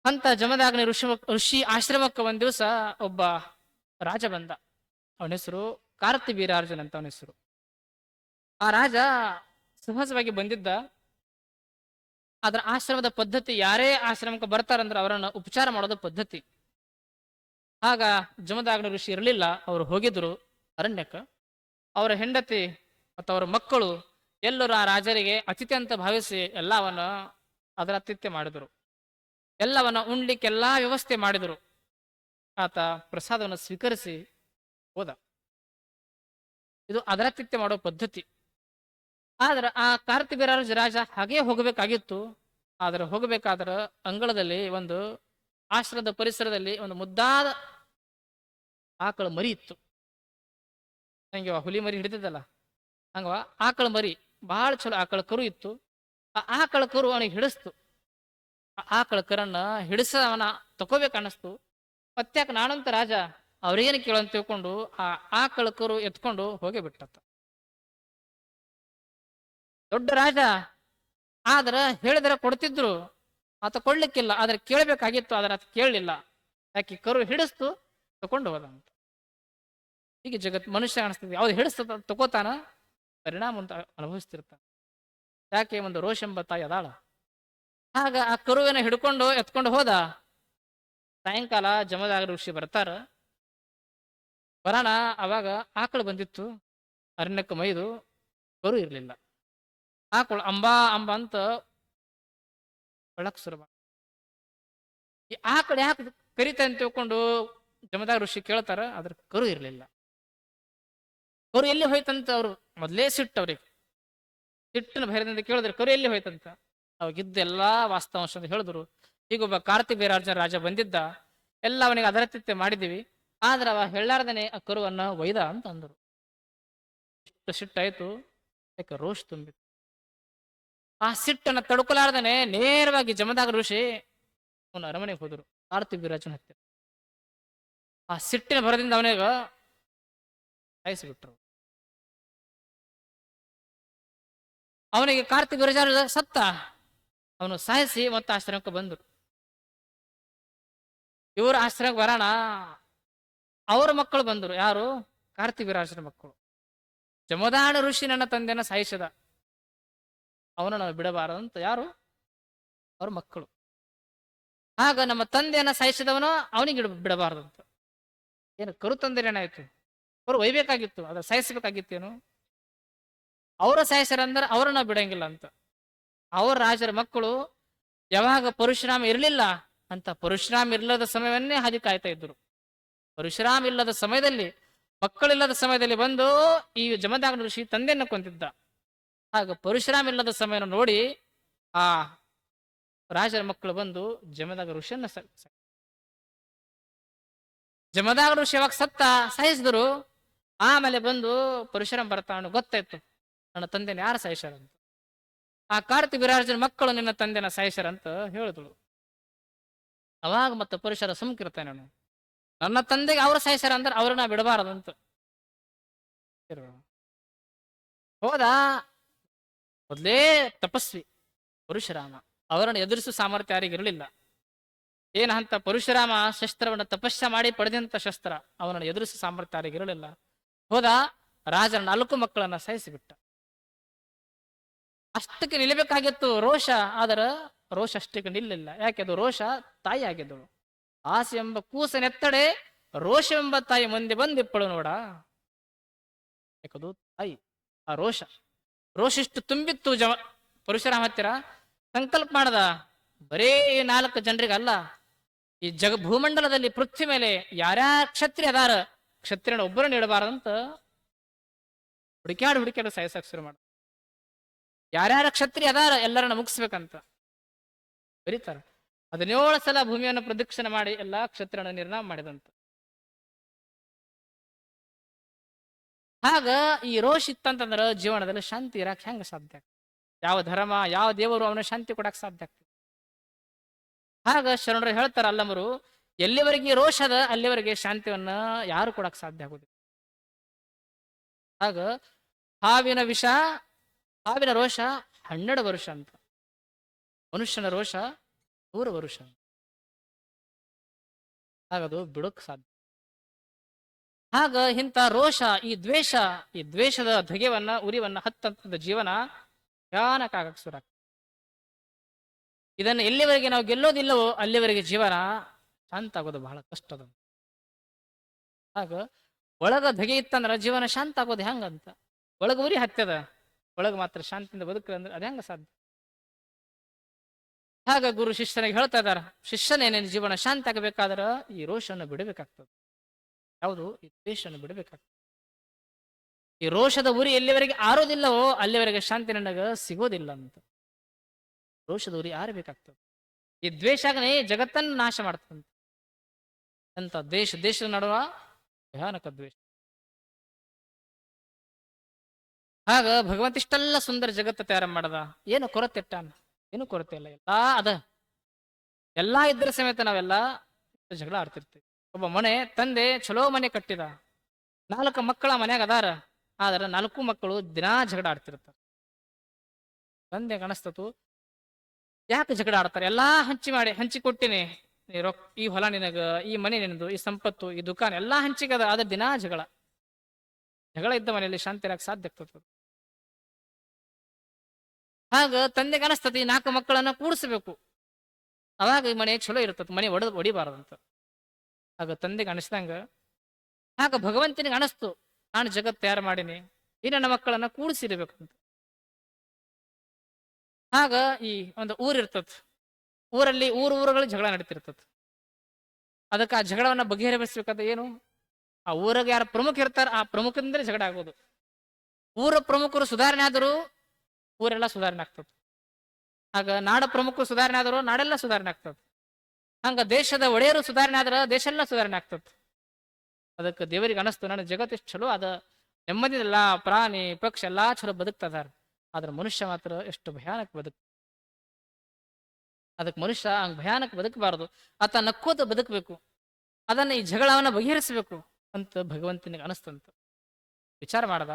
ಅಂತ ಜಮದಾಗ್ನಿ ಋಷಿ ಆಶ್ರಮಕ್ಕೆ ಒಂದ್ ದಿವಸ ಒಬ್ಬ ರಾಜ ಬಂದ. ಅವನ ಹೆಸರು ಕಾರ್ತಿವೀರಾರ್ಜುನ್ ಅಂತ ಅವನ ಹೆಸರು. ಆ ರಾಜ ಸಹಜವಾಗಿ ಬಂದಿದ್ದ. ಅದರ ಆಶ್ರಮದ ಪದ್ಧತಿ, ಯಾರೇ ಆಶ್ರಮಕ್ಕೆ ಬರ್ತಾರಂದ್ರೆ ಅವರನ್ನ ಉಪಚಾರ ಮಾಡೋದು ಪದ್ಧತಿ. ಆಗ ಜಮದಾಗ್ನಿ ಋಷಿ ಇರಲಿಲ್ಲ, ಅವರು ಹೋಗಿದ್ರು ಅರಣ್ಯಕ್ಕೆ. ಅವರ ಹೆಂಡತಿ ಮತ್ತು ಅವರ ಮಕ್ಕಳು ಎಲ್ಲರೂ ಆ ರಾಜರಿಗೆ ಅತಿಥಿ ಅಂತ ಭಾವಿಸಿ ಎಲ್ಲವನ್ನ ಅದರ ಆತಿಥ್ಯ ಮಾಡಿದರು. ಎಲ್ಲವನ್ನ ಉಣ್ಲಿಕ್ಕೆ ಎಲ್ಲಾ ವ್ಯವಸ್ಥೆ ಮಾಡಿದರು. ಆತ ಪ್ರಸಾದವನ್ನು ಸ್ವೀಕರಿಸಿ ಹೋದ. ಇದು ಅದರಾತಿಥ್ಯ ಮಾಡೋ ಪದ್ಧತಿ. ಆದ್ರೆ ಆ ಕಾರ್ತಿವೀರಾರ್ಜುನ ರಾಜ ಹಾಗೇ ಹೋಗಬೇಕಾಗಿತ್ತು. ಆದ್ರೆ ಹೋಗಬೇಕಾದ್ರೆ ಅಂಗಳದಲ್ಲಿ, ಒಂದು ಆಶ್ರಮದ ಪರಿಸರದಲ್ಲಿ ಒಂದು ಮುದ್ದಾದ ಆಕಳ ಮರಿ ಇತ್ತು. ಹಂಗೆ ಹುಲಿ ಮರಿ ಹಿಡಿದಿದ್ದಲ್ಲ, ಹಂಗವ ಆಕಳ ಮರಿ ಬಹಳ ಚಲೋ ಆಕಳ ಕರು ಇತ್ತು. ಆ ಆಕಳ ಕರು ಅವನಿಗೆ ಹಿಡಿಸ್ತು. ಆ ಆಕಳ ಕರನ್ನ ಹಿಡಿಸ ಅವನ ತಕೋಬೇಕು ಅನ್ನಿಸ್ತು. ಮತ್ತ್ಯಾಕೆ ನಾನಂತ ರಾಜ ಅವ್ರಿಗೇನು ಕೇಳಂತ ತಿಳ್ಕೊಂಡು ಆ ಆಕಳ ಕರು ಎತ್ಕೊಂಡು ಹೋಗೇ ಬಿಟ್ಟತ್ತ. ದೊಡ್ಡ ರಾಜ ಆದ್ರ ಹೇಳಿದ್ರೆ ಕೊಡ್ತಿದ್ರು, ಆತ ಕೊಡ್ಲಿಕ್ಕಿಲ್ಲ. ಆದ್ರೆ ಕೇಳಬೇಕಾಗಿತ್ತು, ಆದ್ರೆ ಆತ ಕೇಳಲಿಲ್ಲ. ಯಾಕೆ ಕರು ಹಿಡಿಸ್ತು, ತಕೊಂಡು ಹೋದ ಅಂತ. ಹೀಗೆ ಮನುಷ್ಯ ಅನಿಸ್ತದೆ, ಯಾವ್ದು ಹಿಡಿಸ್ತದ ತಗೋತಾನ, ಪರಿಣಾಮ ಅಂತ ಅನುಭವಿಸ್ತಿರ್ತಾನೆ. ಯಾಕೆ ಒಂದು ರೋಷ ಎಂಬ ತಾಯಿ ಅದಾಳ. ಆಗ ಆ ಕರುವಿನ ಹಿಡ್ಕೊಂಡು ಎತ್ಕೊಂಡು ಹೋದ. ಸಾಯಂಕಾಲ ಜಮದಾಗ ಋಷಿ ಬರ್ತಾರ. ಬರೋಣ ಅವಾಗ ಆಕಳು ಬಂದಿತ್ತು, ಅರಣ್ಯಕ್ಕೆ ಮೈದು, ಕರು ಇರಲಿಲ್ಲ. ಆಕಳು ಅಂಬಾ ಅಂಬ ಅಂತ ಒಳಕ್ ಶುರು ಮಾಡ. ಈ ಆಕಳು ಯಾಕೆ ಕರಿತ ಅಂತ ತಿಳ್ಕೊಂಡು ಜಮದಾಗ ಋಷಿ ಕೇಳ್ತಾರ. ಅದ್ರ ಕರು ಇರಲಿಲ್ಲ. ಕರು ಎಲ್ಲಿ ಹೋಯ್ತಂತ ಅವ್ರು ಮೊದಲೇ ಸಿಟ್ಟು ಅವ್ರಿಗೆ. ಸಿಟ್ಟಿನ ಭಯದಿಂದ ಕೇಳಿದ್ರೆ ಕರು ಎಲ್ಲಿ ಹೋಯ್ತಂತ. ಅವಾಗಿದ್ದ ಎಲ್ಲಾ ವಾಸ್ತವಾಂಶ ಹೇಳಿದ್ರು. ಹೀಗೊಬ್ಬ ಕಾರ್ತಿವೀರ್ಯಾರ್ಜುನ ರಾಜ ಬಂದಿದ್ದ, ಎಲ್ಲ ಅವನಿಗೆ ಅದರತಿತ್ಯ ಮಾಡಿದ್ದೀವಿ, ಆದ್ರೆ ಅವ ಹೇಳಾರ್ದನೆ ಆ ಕರುವನ್ನ ಒಯ್ದ ಅಂತ ಅಂದರು. ಇಷ್ಟು ಸಿಟ್ಟಾಯ್ತು, ಯಾಕೆ ರೋಷ್ ತುಂಬಿತ್ತು. ಆ ಸಿಟ್ಟನ್ನ ತಡ್ಕೊಲಾರ್ದನೆ ನೇರವಾಗಿ ಜಮದಾಗ ಋಷಿ ಅವನ ಅರಮನೆಗೆ ಹೋದರು, ಕಾರ್ತಿವೀರ್ಯಾರ್ಜುನ ಹತ್ತಿರ. ಆ ಸಿಟ್ಟಿನ ಭರದಿಂದ ಅವನಿಗ ಸಾಯಿಸಿಬಿಟ್ರು. ಅವನಿಗೆ ಕಾರ್ತಿವೀರ್ಯಾರ್ಜುನ ಸತ್ತ. ಅವನು ಸಾಯಿಸಿ ಮತ್ತೆ ಆಶ್ರಮಕ್ಕೆ ಬಂದರು. ಇವರು ಆಶ್ರಮಕ್ಕೆ ಬರೋಣ ಅವರ ಮಕ್ಕಳು ಬಂದರು. ಯಾರು? ಕಾರ್ತಿವೀರ್ಯಾರ್ಜುನ ಮಕ್ಕಳು. ಜಮದಾನ ಋಷಿ ನನ್ನ ತಂದೆನ ಸಾಯಿಸಿದ, ಅವನನ್ನು ನಾವು ಬಿಡಬಾರದಂತ ಯಾರು? ಅವ್ರ ಮಕ್ಕಳು. ಆಗ ನಮ್ಮ ತಂದೆಯನ್ನ ಸಾಯಿಸಿದವನು ಅವನಿಗೆ ಬಿಡಬಾರದಂತ. ಏನು ಕರು ತಂದೆನೇನಾಯ್ತು? ಅವರು ಒಯ್ಬೇಕಾಗಿತ್ತು, ಅದ್ರ ಸಾಯಿಸಬೇಕಾಗಿತ್ತೇನು? ಅವರ ಸಾಯಿಸರಂದ್ರೆ ಅವ್ರನ್ನ ಬಿಡಂಗಿಲ್ಲ ಅಂತ. ಅವ್ರ ರಾಜರ ಮಕ್ಕಳು ಯಾವಾಗ ಪರಶುರಾಮ ಇರಲಿಲ್ಲ ಅಂತ ಪರಶುರಾಮ ಇಲ್ಲದ ಸಮಯವನ್ನೇ ಹಾದಿ ಕಾಯ್ತಾ ಇದ್ರು. ಪರಶುರಾಮ ಇಲ್ಲದ ಸಮಯದಲ್ಲಿ, ಮಕ್ಕಳಿಲ್ಲದ ಸಮಯದಲ್ಲಿ ಬಂದು ಈ ಜಮದಾಗ ಋಷಿ ತಂದೆಯನ್ನು ಕೊಂದಿದ್ದ. ಆಗ ಪರಶುರಾಮ ಇಲ್ಲದ ಸಮಯ ನೋಡಿ ಆ ರಾಜರ ಮಕ್ಕಳು ಬಂದು ಜಮದಾಗ ಋಷಿಯನ್ನ ಜಮದಾಗ ಋಷಿ ಯಾವಾಗ ಸತ್ತ ಸಾಯಿಸಿದ್ರು. ಆಮೇಲೆ ಬಂದು ಪರಶುರಾಮ ಬರ್ತಾನ, ಗೊತ್ತಾಯ್ತು ನನ್ನ ತಂದೆನ ಯಾರು ಸಾಯಿಸ್ಯಾರಂತ. ಆ ಕಾರ್ತಿವೀರ್ಯಾರ್ಜುನ ಮಕ್ಕಳು ನಿನ್ನ ತಂದೆನ ಸಾಯಿಸ್ಯಾರಂತ ಹೇಳಿದಳು. ಅವಾಗ ಮತ್ತೆ ಪರಶುರಾಮ ಸುಮ್ಕಿರ್ತಾನೆ. ನಾನು ನನ್ನ ತಂದೆಗೆ ಅವ್ರು ಸಾಯಿಸ್ಯಾರ ಅಂದ್ರೆ ಅವ್ರನ್ನ ಬಿಡಬಾರದಂತ ಹೋದ. ಮೊದಲೇ ತಪಸ್ವಿ ಪರಶುರಾಮ, ಅವರನ್ನು ಎದುರಿಸುವ ಸಾಮರ್ಥ್ಯ ಯಾರಿಗಿರಲಿಲ್ಲ. ಏನಂತ ಪರಶುರಾಮ ಶಸ್ತ್ರವನ್ನು ತಪಸ್ಯ ಮಾಡಿ ಪಡೆದಂತ ಶಸ್ತ್ರ, ಅವನನ್ನು ಎದುರಿಸುವ ಸಾಮರ್ಥ್ಯ ಯಾರಿಗಿರಲಿಲ್ಲ. ಹೋದ, ರಾಜನ 4 ಮಕ್ಕಳನ್ನ ಸಾಯಿಸಿಬಿಟ್ಟ. ಅಷ್ಟಕ್ಕೆ ನಿಲ್ಲಬೇಕಾಗಿತ್ತು ರೋಷ, ಆದ್ರ ರೋಷ ಅಷ್ಟಕ್ಕೆ ನಿಲ್ಲಿಲ್ಲ. ಯಾಕೆ? ಅದು ರೋಷ ತಾಯಿ ಆಗಿದ್ದಳು. ಆಸೆ ಎಂಬ ಕೂಸನೆತ್ತಡೆ ರೋಷ ಎಂಬ ತಾಯಿ ಮುಂದೆ ಬಂದಿಪ್ಪಳು ನೋಡ. ಯಾಕದು ತಾಯಿ. ಆ ರೋಷ ಇಷ್ಟು ತುಂಬಿತ್ತು ಪರಶುರಾಮ ಹತ್ತಿರ. ಸಂಕಲ್ಪ ಮಾಡದ, ಬರೇ 4 ಜನರಿಗೆ ಅಲ್ಲ, ಈ ಭೂಮಂಡಲದಲ್ಲಿ ಪೃಥ್ವಿ ಮೇಲೆ ಯಾರ್ಯಾರ ಕ್ಷತ್ರಿಯ ಅದಾರ, ಕ್ಷತ್ರಿಯನ ಒಬ್ಬರನ್ನು ಇಡಬಾರದಂತ ಹುಡುಕ್ಯಾಡು ಸಾಯಿಸಕ್ ಶುರು ಮಾಡ. ಯಾರ್ಯಾರ ಕ್ಷತ್ರಿಯ ಅದಾರ ಎಲ್ಲರನ್ನ ಮುಗಿಸ್ಬೇಕಂತ ಬರೀತಾರ. 17 ಸಲ ಭೂಮಿಯನ್ನು ಪ್ರದಕ್ಷಿಣೆ ಮಾಡಿ ಎಲ್ಲಾ ಕ್ಷತ್ರಿಯನ ನಿರ್ನಾಮ ಮಾಡಿದಂತ. ಆಗ ಈ ರೋಷ ಇತ್ತಂತಂದ್ರ ಜೀವನದಲ್ಲಿ ಶಾಂತಿ ಇರಾಕ್ ಹೆಂಗ ಸಾಧ್ಯ ಆಗ್ತದೆ? ಯಾವ ಧರ್ಮ, ಯಾವ ದೇವರು ಅವನ ಶಾಂತಿ ಕೊಡಕ್ ಸಾಧ್ಯ ಆಗ್ತದೆ? ಆಗ ಶರಣರು ಹೇಳ್ತಾರ, ಅಲ್ಲಮರು, ಎಲ್ಲಿವರೆಗೆ ರೋಷ ಅದ ಅಲ್ಲಿವರೆಗೆ ಶಾಂತಿಯನ್ನ ಯಾರು ಕೊಡಕ್ ಸಾಧ್ಯ ಆಗುದಿಲ್ಲ. ಆಗ ಹಾವಿನ ರೋಷ 12 ವರ್ಷ ಅಂತ, ಮನುಷ್ಯನ ರೋಷ 100 ವರ್ಷ. ಹಾಗದು ಬಿಡೋಕ್ ಸಾಧ್ಯ. ಆಗ ಇಂಥ ರೋಷ, ಈ ದ್ವೇಷದ ಧಗೆವನ್ನ, ಉರಿವನ್ನ ಹತ್ತಂತದ ಜೀವನ ಭಯಾನಕ ಆಗಕ್ ಶುರು ಆಗ್ತದೆ. ಇದನ್ನು ಎಲ್ಲಿವರೆಗೆ ನಾವು ಗೆಲ್ಲೋದಿಲ್ಲವೋ ಅಲ್ಲಿವರೆಗೆ ಜೀವನ ಶಾಂತ ಆಗೋದು ಬಹಳ ಕಷ್ಟದ. ಆಗ ಒಳಗ ಧಗೆ ಇತ್ತಂದ್ರ ಜೀವನ ಶಾಂತ ಆಗೋದು ಹೆಂಗಂತ. ಒಳಗ ಉರಿ ಹತ್ಯದ, ಒಳಗ ಮಾತ್ರ ಶಾಂತಿಯಿಂದ ಬದುಕ ಅಂದ್ರೆ ಅದು ಹೆಂಗ ಸಾಧ್ಯ? ಆಗ ಗುರು ಶಿಷ್ಯನಿಗೆ ಹೇಳ್ತಾ ಇದಾರ, ಶಿಷ್ಯನೇನೇನು ಜೀವನ ಶಾಂತಿ ಆಗಬೇಕಾದ್ರ ಈ ರೋಷವನ್ನು ಬಿಡಬೇಕಾಗ್ತದೆ. ಯಾವುದು? ಈ ದ್ವೇಷವನ್ನು ಬಿಡಬೇಕಾಗ್ತದೆ. ಈ ರೋಷದ ಉರಿ ಎಲ್ಲಿವರೆಗೆ ಆರೋದಿಲ್ಲವೋ ಅಲ್ಲಿವರೆಗೆ ಶಾಂತಿ ನನಗ ಸಿಗೋದಿಲ್ಲ ಅಂತ. ರೋಷದ ಉರಿ ಆರಬೇಕಾಗ್ತದೆ. ಈ ದ್ವೇಷನೇ ಜಗತ್ತನ್ನು ನಾಶ ಮಾಡ್ತದಂತ. ಎಂತ ದೇಶದ ನಡುವ ಭಯಾನಕ ದ್ವೇಷ. ಆಗ ಭಗವಂತ ಇಷ್ಟೆಲ್ಲ ಸುಂದರ ಜಗತ್ತು ತಯಾರ ಮಾಡದ, ಏನು ಕೊರತೆ ಇಟ್ಟಾನ? ಏನು ಕೊರತೆ ಇಲ್ಲ, ಎಲ್ಲಾ ಅದ. ಎಲ್ಲಾ ಇದ್ರ ಸಮೇತ ನಾವೆಲ್ಲ ಜಗಳ ಆಡ್ತಿರ್ತೀವಿ. ಒಬ್ಬ ಮನೆ ತಂದೆ ಚಲೋ ಮನೆ ಕಟ್ಟಿದ, 4 ಮಕ್ಕಳ ಮನ್ಯಾಗ ಅದಾರ, ಆದ್ರ 4 ಮಕ್ಕಳು ದಿನಾ ಜಗಳ ಆಡ್ತಿರ್ತಾರ. ತಂದೆ ಅನಸ್ತತು, ಯಾಕೆ ಜಗಳ ಆಡ್ತಾರೆ? ಎಲ್ಲಾ ಹಂಚಿ ಕೊಟ್ಟಿನಿ, ಈ ಹೊಲ ನಿನಗ, ಈ ಮನೆ ನಿನದು, ಈ ಸಂಪತ್ತು, ಈ ದುಕಾನ್ ಎಲ್ಲಾ ಹಂಚಿಗದ, ಆದ್ರೆ ದಿನಾ ಜಗಳ. ಜಗಳ ಇದ್ದ ಮನೆಯಲ್ಲಿ ಶಾಂತಿ ಇರಕ್ ಸಾಧ್ಯ ಆಗ್ತದೆ. ಆಗ ತಂದೆಗೆ ಅನಸ್ತತಿ, ಈ 4 ಮಕ್ಕಳನ್ನ ಕೂಡಿಸ್ಬೇಕು, ಅವಾಗ ಈ ಮನೆ ಚಲೋ ಇರ್ತದ, ಮನೆ ಹೊಡಿಬಾರದಂತ. ಆಗ ತಂದೆಗೆ ಅನಿಸ್ದಂಗ, ಆಗ ಭಗವಂತನಿಗೆ ಅನಸ್ತು, ನಾನು ಜಗತ್ ತಯಾರು ಮಾಡೀನಿ, ಈ ನನ್ನ ಮಕ್ಕಳನ್ನ ಕೂಡಿಸಿರ್ಬೇಕಂತ. ಆಗ ಈ ಒಂದು ಊರಿರ್ತದ, ಊರಲ್ಲಿ ಊರುಗಳು ಜಗಳ ನಡೀತಿರ್ತದ. ಅದಕ್ಕೆ ಆ ಜಗಳವನ್ನ ಬಗೆಹರಿಸಬೇಕಾದ ಏನು? ಆ ಊರಾಗ ಯಾರು ಪ್ರಮುಖ ಇರ್ತಾರ, ಆ ಪ್ರಮುಖದಿಂದಲೇ ಜಗಳ ಆಗೋದು. ಊರ ಪ್ರಮುಖರು ಸುಧಾರಣೆ ಆದರೂ ಊರೆಲ್ಲ ಸುಧಾರಣೆ ಆಗ್ತದೆ. ಆಗ ನಾಡ ಪ್ರಮುಖರು ಸುಧಾರಣೆ ಆದರೂ ನಾಡೆಲ್ಲ ಸುಧಾರಣೆ ಆಗ್ತದೆ. ಹಂಗ ದೇಶದ ಒಡೆಯರು ಸುಧಾರಣೆ ಆದ್ರ ದೇಶ ಎಲ್ಲ ಸುಧಾರಣೆ ಆಗ್ತದೆ. ಅದಕ್ಕೆ ದೇವರಿಗೆ ಅನಸ್ತು, ನನ್ನ ಜಗತ್ತು ಎಷ್ಟು ಚಲೋ ಅದ, ನೆಮ್ಮದಿಲ್ಲ, ಪ್ರಾಣಿ ಪಕ್ಷಿ ಎಲ್ಲಾ ಚಲೋ ಬದುಕ್ತದಾರ, ಆದ್ರೆ ಮನುಷ್ಯ ಮಾತ್ರ ಎಷ್ಟು ಭಯಾನಕ ಅದಕ್ಕೆ ಮನುಷ್ಯ ಹಂಗ ಭಯಾನಕ ಬದುಕಬಾರದು, ಆತ ನಕ್ಕೋತ ಬದುಕಬೇಕು, ಅದನ್ನ ಈ ಜಗಳವನ್ನ ಬಗೆಹರಿಸಬೇಕು ಅಂತ ಭಗವಂತನಿಗೆ ಅನಸ್ತಂತ. ವಿಚಾರ ಮಾಡದ,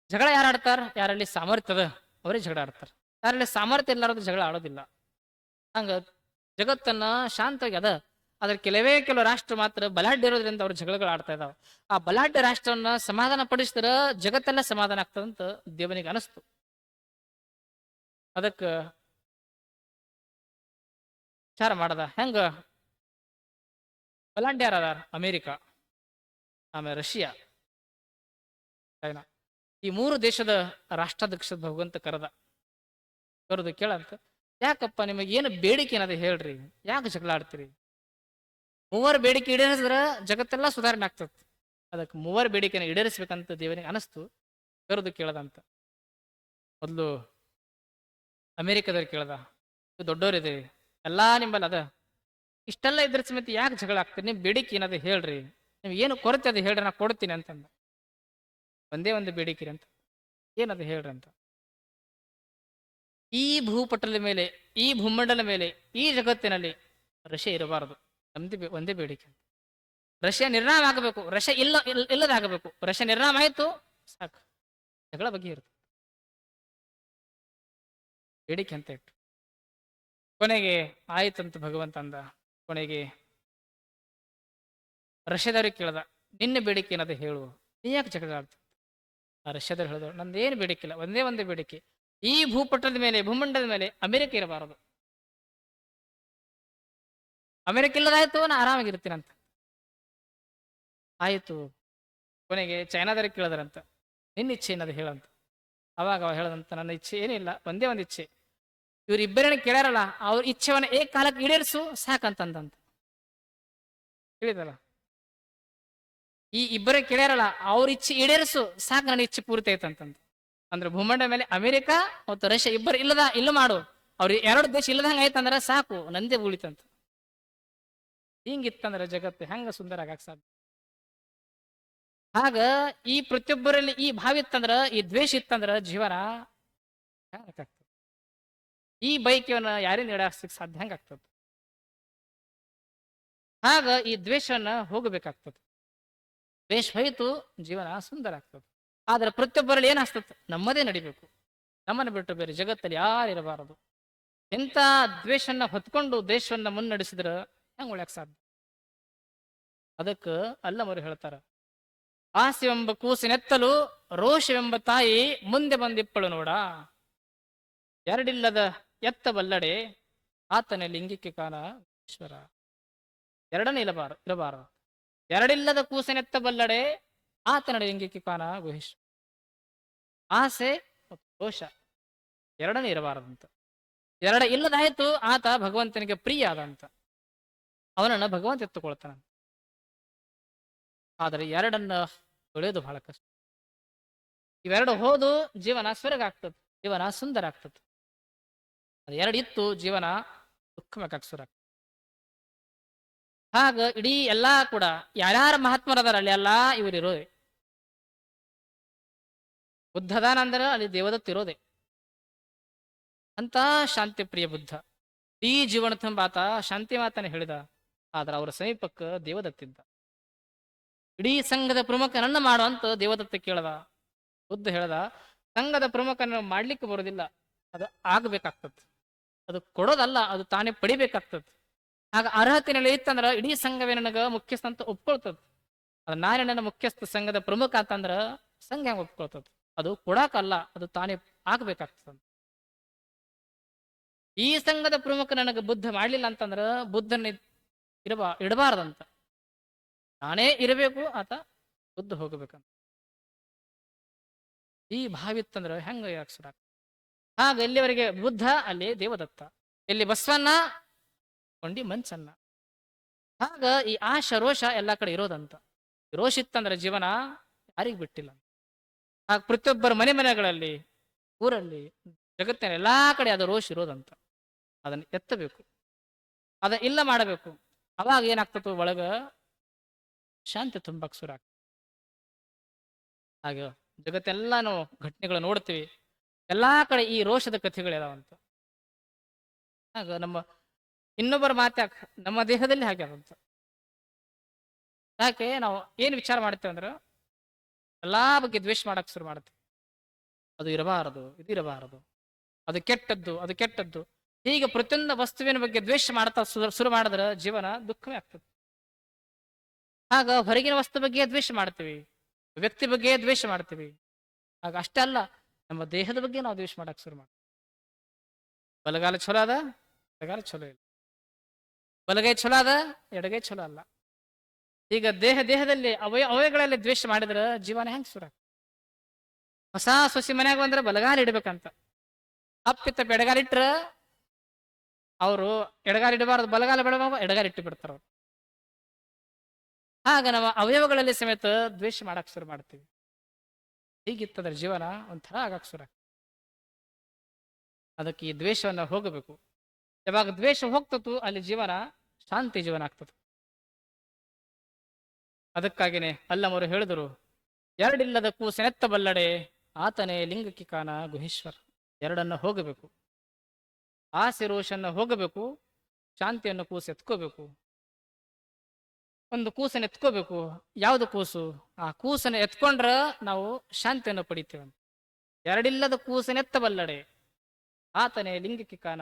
ಜಗಳ ಯಾರು ಆಡ್ತಾರ? ಯಾರಲ್ಲಿ ಸಾಮರ್ಥ್ಯ ಅದ ಅವರೇ ಜಗಳ ಆಡ್ತಾರ, ಯಾರಲ್ಲಿ ಸಾಮರ್ಥ್ಯ ಇಲ್ಲಾರದು ಜಗಳ ಆಡೋದಿಲ್ಲ. ಹಂಗ ಜಗತ್ತನ್ನ ಶಾಂತವಾಗಿ ಅದ, ಅದ್ರ ಕೆಲವು ರಾಷ್ಟ್ರ ಮಾತ್ರ ಬಲಾಢ್ಯ ಇರೋದ್ರಿಂದ ಅವ್ರ ಜಗಳಗಳು ಆಡ್ತಾ ಇದಾವ. ಆ ಬಲಾಢ್ಯ ರಾಷ್ಟ್ರವನ್ನ ಸಮಾಧಾನ ಪಡಿಸಿದ್ರ ಜಗತ್ತೆಲ್ಲ ಸಮಾಧಾನ ಆಗ್ತದಂತ ದೇವನಿಗೆ ಅನಸ್ತು. ಅದಕ್ಕ ವಿಚಾರ ಮಾಡದ, ಹೆಂಗ ಬಲಾಢ್ಯ ಯಾರದಾರ? ಅಮೇರಿಕಾ, ಆಮೇಲೆ ರಷ್ಯಾ, ಚೈನಾ. ಈ 3 ದೇಶದ ರಾಷ್ಟ್ರಾಧ್ಯಕ್ಷ ಭಗವಂತ ಕರೆದು ಕೇಳಂತ, ಯಾಕಪ್ಪ ನಿಮಗೆ ಏನು ಬೇಡಿಕೆ ಏನದ ಹೇಳ್ರಿ, ಯಾಕೆ ಜಗಳ ಆಡ್ತೀರಿ? 3 ಬೇಡಿಕೆ ಈಡೇರಿಸಿದ್ರ ಜಗತ್ತೆಲ್ಲ ಸುಧಾರಣೆ ಆಗ್ತದೆ. ಅದಕ್ಕೆ 3 ಬೇಡಿಕೆನ ಈಡೇರಿಸ್ಬೇಕಂತ ದೇವನಿಗೆ ಅನಸ್ತು, ಕರೆದು ಕೇಳದಂತ. ಮೊದಲು ಅಮೇರಿಕದವ್ರು ಕೇಳ್ದ, ದೊಡ್ಡವರಿದೆ, ಎಲ್ಲಾ ನಿಂಬಲ್ಲ ಅದ, ಇಷ್ಟೆಲ್ಲ ಇದ್ರ ಸಮೇತ ಯಾಕೆ ಜಗಳ ಆಗ್ತೀರಿ? ನಿಮ್ ಬೇಡಿಕೆ ಏನದ ಹೇಳ್ರಿ, ನಿಮ್ಗೆ ಏನು ಕೊರತೆ ಅದ ಹೇಳ್ರಿ, ನಾ ಕೊಡ್ತೀನಿ ಅಂತಂದ. ಒಂದೇ ಒಂದು ಬೇಡಿಕೆ ಅಂತ, ಏನದು ಹೇಳ್ರಿ ಅಂತ. ಈ ಭೂಪಟಲ ಮೇಲೆ, ಈ ಭೂಮಂಡಲ ಮೇಲೆ, ಈ ಜಗತ್ತಿನಲ್ಲಿ ರಷ್ಯಾ ಇರಬಾರದು, ನಮ್ದು ಒಂದೇ ಬೇಡಿಕೆ. ರಷ್ಯಾ ನಿರ್ನಾಮ ಆಗಬೇಕು, ರಷ್ಯಾ ಇಲ್ಲದಾಗಬೇಕು. ರಷ್ಯಾ ನಿರ್ನಾಮ ಆಯ್ತು ಸಾಕು, ಜಗಳ ಬಗ್ಗೆ ಇರುತ್ತೆ. ಬೇಡಿಕೆ ಅಂತ ಇಟ್ಟು ಕೊನೆಗೆ ಆಯ್ತಂತ ಭಗವಂತ ಅಂದ. ಕೊನೆಗೆ ರಷ್ಯಾದವ್ರಿಗೆ ಕೇಳ್ದ, ನಿನ್ನ ಬೇಡಿಕೆ ಏನದ ಹೇಳು, ನೀ ಯಾಕೆ ಜಗಳ ಆಡ್ತ? ಆ ರಷ್ಯಾದವ್ರು ಹೇಳಿದ್ರು, ನಂದೇನು ಬೇಡಿಕೆ ಇಲ್ಲ, ಒಂದೇ ಒಂದು ಬೇಡಿಕೆ, ಈ ಭೂಪಟದ ಮೇಲೆ, ಭೂಮಂಡಲದ ಮೇಲೆ ಅಮೆರಿಕ ಇರಬಾರದು. ಅಮೆರಿಕ ಇಲ್ಲದಾಯ್ತು, ನಾ ಆರಾಮಾಗಿರ್ತೀನಂತ. ಆಯ್ತು. ಕೊನೆಗೆ ಚೈನಾದವ್ರಿಗೆ ಕೇಳಿದ್ರಂತ, ನಿನ್ನ ಇಚ್ಛೆ ಏನದು ಹೇಳಂತ. ಅವಾಗ ಅವ ಹೇಳದಂತ, ನನ್ನ ಇಚ್ಛೆ ಏನಿಲ್ಲ, ಒಂದೇ ಒಂದು ಇಚ್ಛೆ, ಇವ್ರಿಬ್ಬರನ್ನ ಕೇಳ್ಯಾರಲ್ಲ ಅವ್ರ ಇಚ್ಛೆವನ್ನ ಕಾಲಕ್ಕೆ ಈಡೇರಿಸು ಸಾಕಂತಂದಂತ. ತಿಳಿದಲ್ಲ, ಈ ಇಬ್ಬರೇ ಕೇಳ್ಯಾರಲ್ಲ ಅವ್ರ ಇಚ್ಛೆ ಈಡೇರಿಸು ಸಾಕು, ನನ್ನ ಇಚ್ಛೆ ಪೂರ್ತಿ ಆಯ್ತಂತಂತ. ಅಂದ್ರೆ ಭೂಮಂಡ ಮೇಲೆ ಅಮೆರಿಕ ಮತ್ತು ರಷ್ಯಾ ಇಬ್ಬರು ಇಲ್ಲ ಮಾಡು, ಅವ್ರ 2 ದೇಶ ಇಲ್ಲದಂಗ ಆಯ್ತಂದ್ರ ಸಾಕು, ನಂದೇ ಉಳಿತಂತ. ಹಿಂಗಿತ್ತಂದ್ರ ಜಗತ್ತು ಹೆಂಗ ಸುಂದರ ಆಗಕ್ ಸಾಧ್ಯ? ಆಗ ಈ ಪ್ರತಿಯೊಬ್ಬರಲ್ಲಿ ಈ ಭಾವ ಇತ್ತಂದ್ರ, ಈ ದ್ವೇಷ ಇತ್ತಂದ್ರ ಜೀವನ ಹೆಂಗಾಗ್ತದೆ? ಈ ಬೈಕಿಯವನ್ನ ಯಾರಿಂದ ಈಡೇರಿಸಲಿಕ್ಕೆ ಸಾಧ್ಯ ಹೆಂಗಾಗ್ತದೆ? ಆಗ ಈ ದ್ವೇಷವನ್ನ ಹೋಗಬೇಕಾಗ್ತದೆ. ದ್ವೇಷ ಹೋಯ್ತು, ಜೀವನ ಸುಂದರ ಆಗ್ತದೆ. ಆದ್ರೆ ಪ್ರತಿಯೊಬ್ಬರಲ್ಲಿ ಏನಾಗ್ತದೆ? ನಮ್ಮದೇ ನಡಿಬೇಕು, ನಮ್ಮನ್ನು ಬಿಟ್ಟು ಬೇರೆ ಜಗತ್ತಲ್ಲಿ ಯಾರು ಇರಬಾರದು. ಎಂತ ದ್ವೇಷನ್ನ ಹೊತ್ಕೊಂಡು ದೇಶವನ್ನ ಮುನ್ನಡೆಸಿದ್ರ ಹೆಂಗ್ ಉಳ್ಯಾಕ್ ಸಾಧ್ಯ? ಅದಕ್ಕೆ ಅಲ್ಲಮರು ಹೇಳ್ತಾರ, ಆಸೆವೆಂಬ ಕೂಸಿನೆತ್ತಲು ರೋಷವೆಂಬ ತಾಯಿ ಮುಂದೆ ಬಂದಿಪ್ಪಳು ನೋಡ, ಎರಡಿಲ್ಲದ ಎತ್ತ ಬಲ್ಲಡೆ ಆತನ ಲಿಂಗಿಕ್ಕೆ ಕಾಣ ಈಶ್ವರ. ಎರಡನೇ ಇರಬಾರದು. ಎರಡಿಲ್ಲದ ಕೂಸನೆತ್ತ ಬಲ್ಲಡೆ ಆತನ ಲಿಂಗಿಕ್ಕೆ ಕಾಣ ಗುಹೇಶ್ವರ. ಆಸೆ ಮತ್ತು ರೋಷ ಎರಡನೇ ಇರಬಾರದಂತ. ಇಲ್ಲದಾಯ್ತು, ಆತ ಭಗವಂತನಿಗೆ ಪ್ರಿಯ ಆದಂತ, ಅವನನ್ನ ಭಗವಂತ ಎತ್ತುಕೊಳ್ತಾನ. ಆದರೆ ಎರಡನ್ನ ತೊಳೆಯೋದು ಬಹಳ ಕಷ್ಟ. ಇವೆರಡು ಹೋದು ಜೀವನ ಸ್ವರ್ಗ ಆಗ್ತದೆ, ಜೀವನ ಸುಂದರ ಆಗ್ತದೆ. ಅದು ಎರಡಿತ್ತು ಜೀವನ ದುಃಖಮಕ್ಕೆ ಸುರ. ಹಾಗ ಇಡೀ ಎಲ್ಲಾ ಕೂಡ ಯಾರ್ಯಾರ ಮಹಾತ್ಮರದಾರ ಅಲ್ಲಿ ಎಲ್ಲಾ ಇವರಿರೋ ಬುದ್ಧದಾನ ಅಂದ್ರೆ ಅಲ್ಲಿ ದೇವದತ್ತ ಇರೋದೆ. ಅಂತ ಶಾಂತಿ ಪ್ರಿಯ ಬುದ್ಧ ಈ ಜೀವನ ತುಂಬ ಆತ ಶಾಂತಿ ಮಾತನೆ ಹೇಳಿದ. ಆದ್ರೆ ಅವರ ಸಮೀಪಕ್ಕೆ ದೇವದತ್ತಿದ್ದ. ಇಡೀ ಸಂಘದ ಪ್ರಮುಖನನ್ನ ಮಾಡು ಅಂತ ದೇವದತ್ತ ಕೇಳದ. ಬುದ್ಧ ಹೇಳ್ದ, ಸಂಘದ ಪ್ರಮುಖನ ಮಾಡ್ಲಿಕ್ಕೆ ಬರೋದಿಲ್ಲ, ಅದು ಆಗ್ಬೇಕಾಗ್ತದ. ಅದು ಕೊಡೋದಲ್ಲ, ಅದು ತಾನೇ ಪಡಿಬೇಕಾಗ್ತದ. ಆಗ ಅರ್ಹತೆನಲ್ಲಿ ಇತ್ತಂದ್ರ ಇಡೀ ಸಂಘವೇ ನನಗ ಮುಖ್ಯಸ್ಥ ಅಂತ ಒಪ್ಕೊಳ್ತದ. ಅದು ನಾನೇ ನನ್ನ ಮುಖ್ಯಸ್ಥ ಸಂಘದ ಪ್ರಮುಖ ಅಂತಂದ್ರ ಸಂಘ ಹೆಂಗ ಒಪ್ಕೊಳ್ತದ. ಅದು ಕೊಡಾಕಲ್ಲ, ಅದು ತಾನೇ ಆಗ್ಬೇಕಾಗ್ತದ. ಈ ಸಂಘದ ಪ್ರಮುಖ ನನಗೆ ಬುದ್ಧ ಮಾಡ್ಲಿಲ್ಲ ಅಂತಂದ್ರ ಬುದ್ಧನ ಇಡಬಾರ್ದಂತ. ನಾನೇ ಇರಬೇಕು, ಆತ ಬುದ್ಧ ಹೋಗಬೇಕಂತ. ಈ ಭಾವಿತ್ತಂದ್ರ ಹೆಂಗ ಅಕ್ಷರ. ಹಾಗ ಎಲ್ಲಿವರೆಗೆ ಬುದ್ಧ ಅಲ್ಲಿ ದೇವದತ್ತ, ಇಲ್ಲಿ ಬಸವಣ್ಣ ಕೊಂಡಿ ಮಂಚನ್ನ. ಆಗ ಈ ಆಶ ರೋಷ ಎಲ್ಲಾ ಕಡೆ ಇರೋದಂತ. ರೋಷ ಇತ್ತಂದ್ರೆ ಜೀವನ ಯಾರಿಗ್ ಬಿಟ್ಟಿಲ್ಲ. ಆಗ ಪ್ರತಿಯೊಬ್ಬರ ಮನೆಗಳಲ್ಲಿ, ಊರಲ್ಲಿ, ಜಗತ್ತಿನ ಎಲ್ಲಾ ಕಡೆ ಅದು ರೋಷ ಇರೋದಂತ. ಅದನ್ನು ಎತ್ತಬೇಕು, ಅದ ಇಲ್ಲ ಮಾಡಬೇಕು. ಅವಾಗ ಏನಾಗ್ತದೆ, ಒಳಗ ಶಾಂತಿ ತುಂಬಕ್ ಶುರು ಆಗ್ತದೆ. ಹಾಗೆ ಜಗತ್ತೆಲ್ಲ ನಾವು ಘಟನೆಗಳು ನೋಡ್ತೀವಿ, ಎಲ್ಲಾ ಕಡೆ ಈ ರೋಷದ ಕಥೆಗಳಿದಾವಂತ. ಆಗ ನಮ್ಮ ಇನ್ನೊಬ್ಬರ ಮಾತ್ಯಾಕ ನಮ್ಮ ದೇಹದಲ್ಲಿ ಹಾಗೆ ಅದಂತ. ಯಾಕೆ ನಾವು ಏನ್ ವಿಚಾರ ಮಾಡ್ತೇವೆ ಅಂದ್ರೆ ಎಲ್ಲಾ ಬಗ್ಗೆ ದ್ವೇಷ ಮಾಡಕ್ ಶುರು ಮಾಡ್ತೀವಿ. ಅದು ಇರಬಾರದು, ಇದು ಇರಬಾರದು, ಅದು ಕೆಟ್ಟದ್ದು, ಅದು ಕೆಟ್ಟದ್ದು. ಹೀಗೆ ಪ್ರತಿಯೊಂದು ವಸ್ತುವಿನ ಬಗ್ಗೆ ದ್ವೇಷ ಮಾಡ್ತಾ ಶುರು ಮಾಡಿದ್ರೆ ಜೀವನ ದುಃಖವೇ ಆಗ್ತದೆ. ಆಗ ಹೊರಗಿನ ವಸ್ತು ಬಗ್ಗೆ ದ್ವೇಷ ಮಾಡ್ತೀವಿ, ವ್ಯಕ್ತಿ ಬಗ್ಗೆ ದ್ವೇಷ ಮಾಡ್ತೀವಿ. ಆಗ ಅಷ್ಟೇ ಅಲ್ಲ, ನಮ್ಮ ದೇಹದ ಬಗ್ಗೆ ನಾವು ದ್ವೇಷ ಮಾಡಕ್ ಶುರು ಮಾಡ್ತೀವಿ. ಬಲಗಾಲ ಚಲೋ ಅದ, ಎಡಗಾಲ ಚಲೋ ಇಲ್ಲ. ಬಲಗೈ ಚಲೋ ಅದ, ಎಡಗೈ ಚಲೋ ಅಲ್ಲ. ಈಗ ದೇಹದಲ್ಲಿ ಅವಯಗಳಲ್ಲಿ ದ್ವೇಷ ಮಾಡಿದ್ರೆ ಜೀವನ ಹೆಂಗ್ ಶುರು ಆಗ್ತದೆ. ಹೊಸ ಸೊಸಿ ಮನ್ಯಾಗ ಬಂದ್ರೆ ಬಲಗಾಲ ಇಡ್ಬೇಕಂತ, ಅಪ್ಪಿತ್ತ ಎಡಗಾಲ ಇಟ್ರ ಅವರು ಎಡಗಾಲ ಇಡಬಾರ್ದು, ಬಲಗಾಲ ಬೆಳಬಾರ್ದು, ಎಡಗಾಲ ಇಟ್ಟು ಬಿಡ್ತಾರ ಅವ್ರು. ಆಗ ನಾವು ಅವಯವಗಳಲ್ಲಿ ಸಮೇತ ದ್ವೇಷ ಮಾಡಕ್ ಶುರು ಮಾಡ್ತೀವಿ. ಹೀಗಿತ್ತದ್ರ ಜೀವನ ಒಂಥರ ಆಗಕ್ ಶುರು. ಅದಕ್ಕೆ ಈ ದ್ವೇಷವನ್ನ ಹೋಗಬೇಕು. ಯಾವಾಗ ದ್ವೇಷ ಹೋಗ್ತತು ಅಲ್ಲಿ ಜೀವನ ಶಾಂತಿ ಜೀವನ ಆಗ್ತದೆ. ಅದಕ್ಕಾಗಿನೇ ಅಲ್ಲಮರು ಹೇಳಿದರು, ಎರಡಿಲ್ಲದ ಕೂಸೆನೆತ್ತ ಬಲ್ಲಡೆ ಆತನೇ ಲಿಂಗಕ್ಕೆ ಕಾಣ ಗುಹೇಶ್ವರ. ಎರಡನ್ನ ಹೋಗಬೇಕು, ಆಸೆ ರೋಷನ್ನ ಹೋಗಬೇಕು, ಶಾಂತಿಯನ್ನು ಕೂಸು ಎತ್ಕೋಬೇಕು. ಒಂದು ಕೂಸನ್ನು ಎತ್ಕೋಬೇಕು. ಯಾವುದು ಕೂಸು? ಆ ಕೂಸನ್ನು ಎತ್ಕೊಂಡ್ರ ನಾವು ಶಾಂತಿಯನ್ನು ಪಡಿತೇವಂತ. ಎರಡಿಲ್ಲದ ಕೂಸನೆತ್ತಬಲ್ಲಡೆ ಆತನೇ ಲಿಂಗಕ್ಕೆ ಕಾಣ.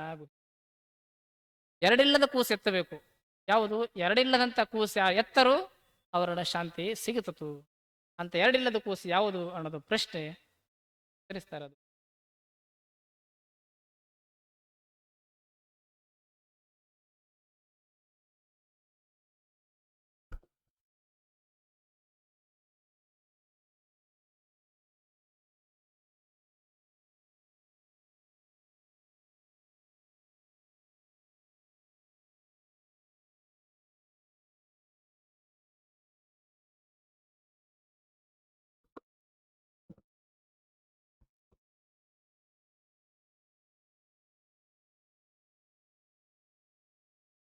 ಎರಡಿಲ್ಲದ ಕೂಸು ಎತ್ತಬೇಕು. ಯಾವುದು? ಎರಡಿಲ್ಲದಂತ ಕೂಸು ಎತ್ತರು ಅವರ ಶಾಂತಿ ಸಿಗುತ್ತತು ಅಂತ. ಎರಡಿಲ್ಲದ ಕೂಸು ಯಾವುದು ಅನ್ನೋದು ಪ್ರಶ್ನೆ ತಿಳಿಸ್ತಾ ಇರೋದು.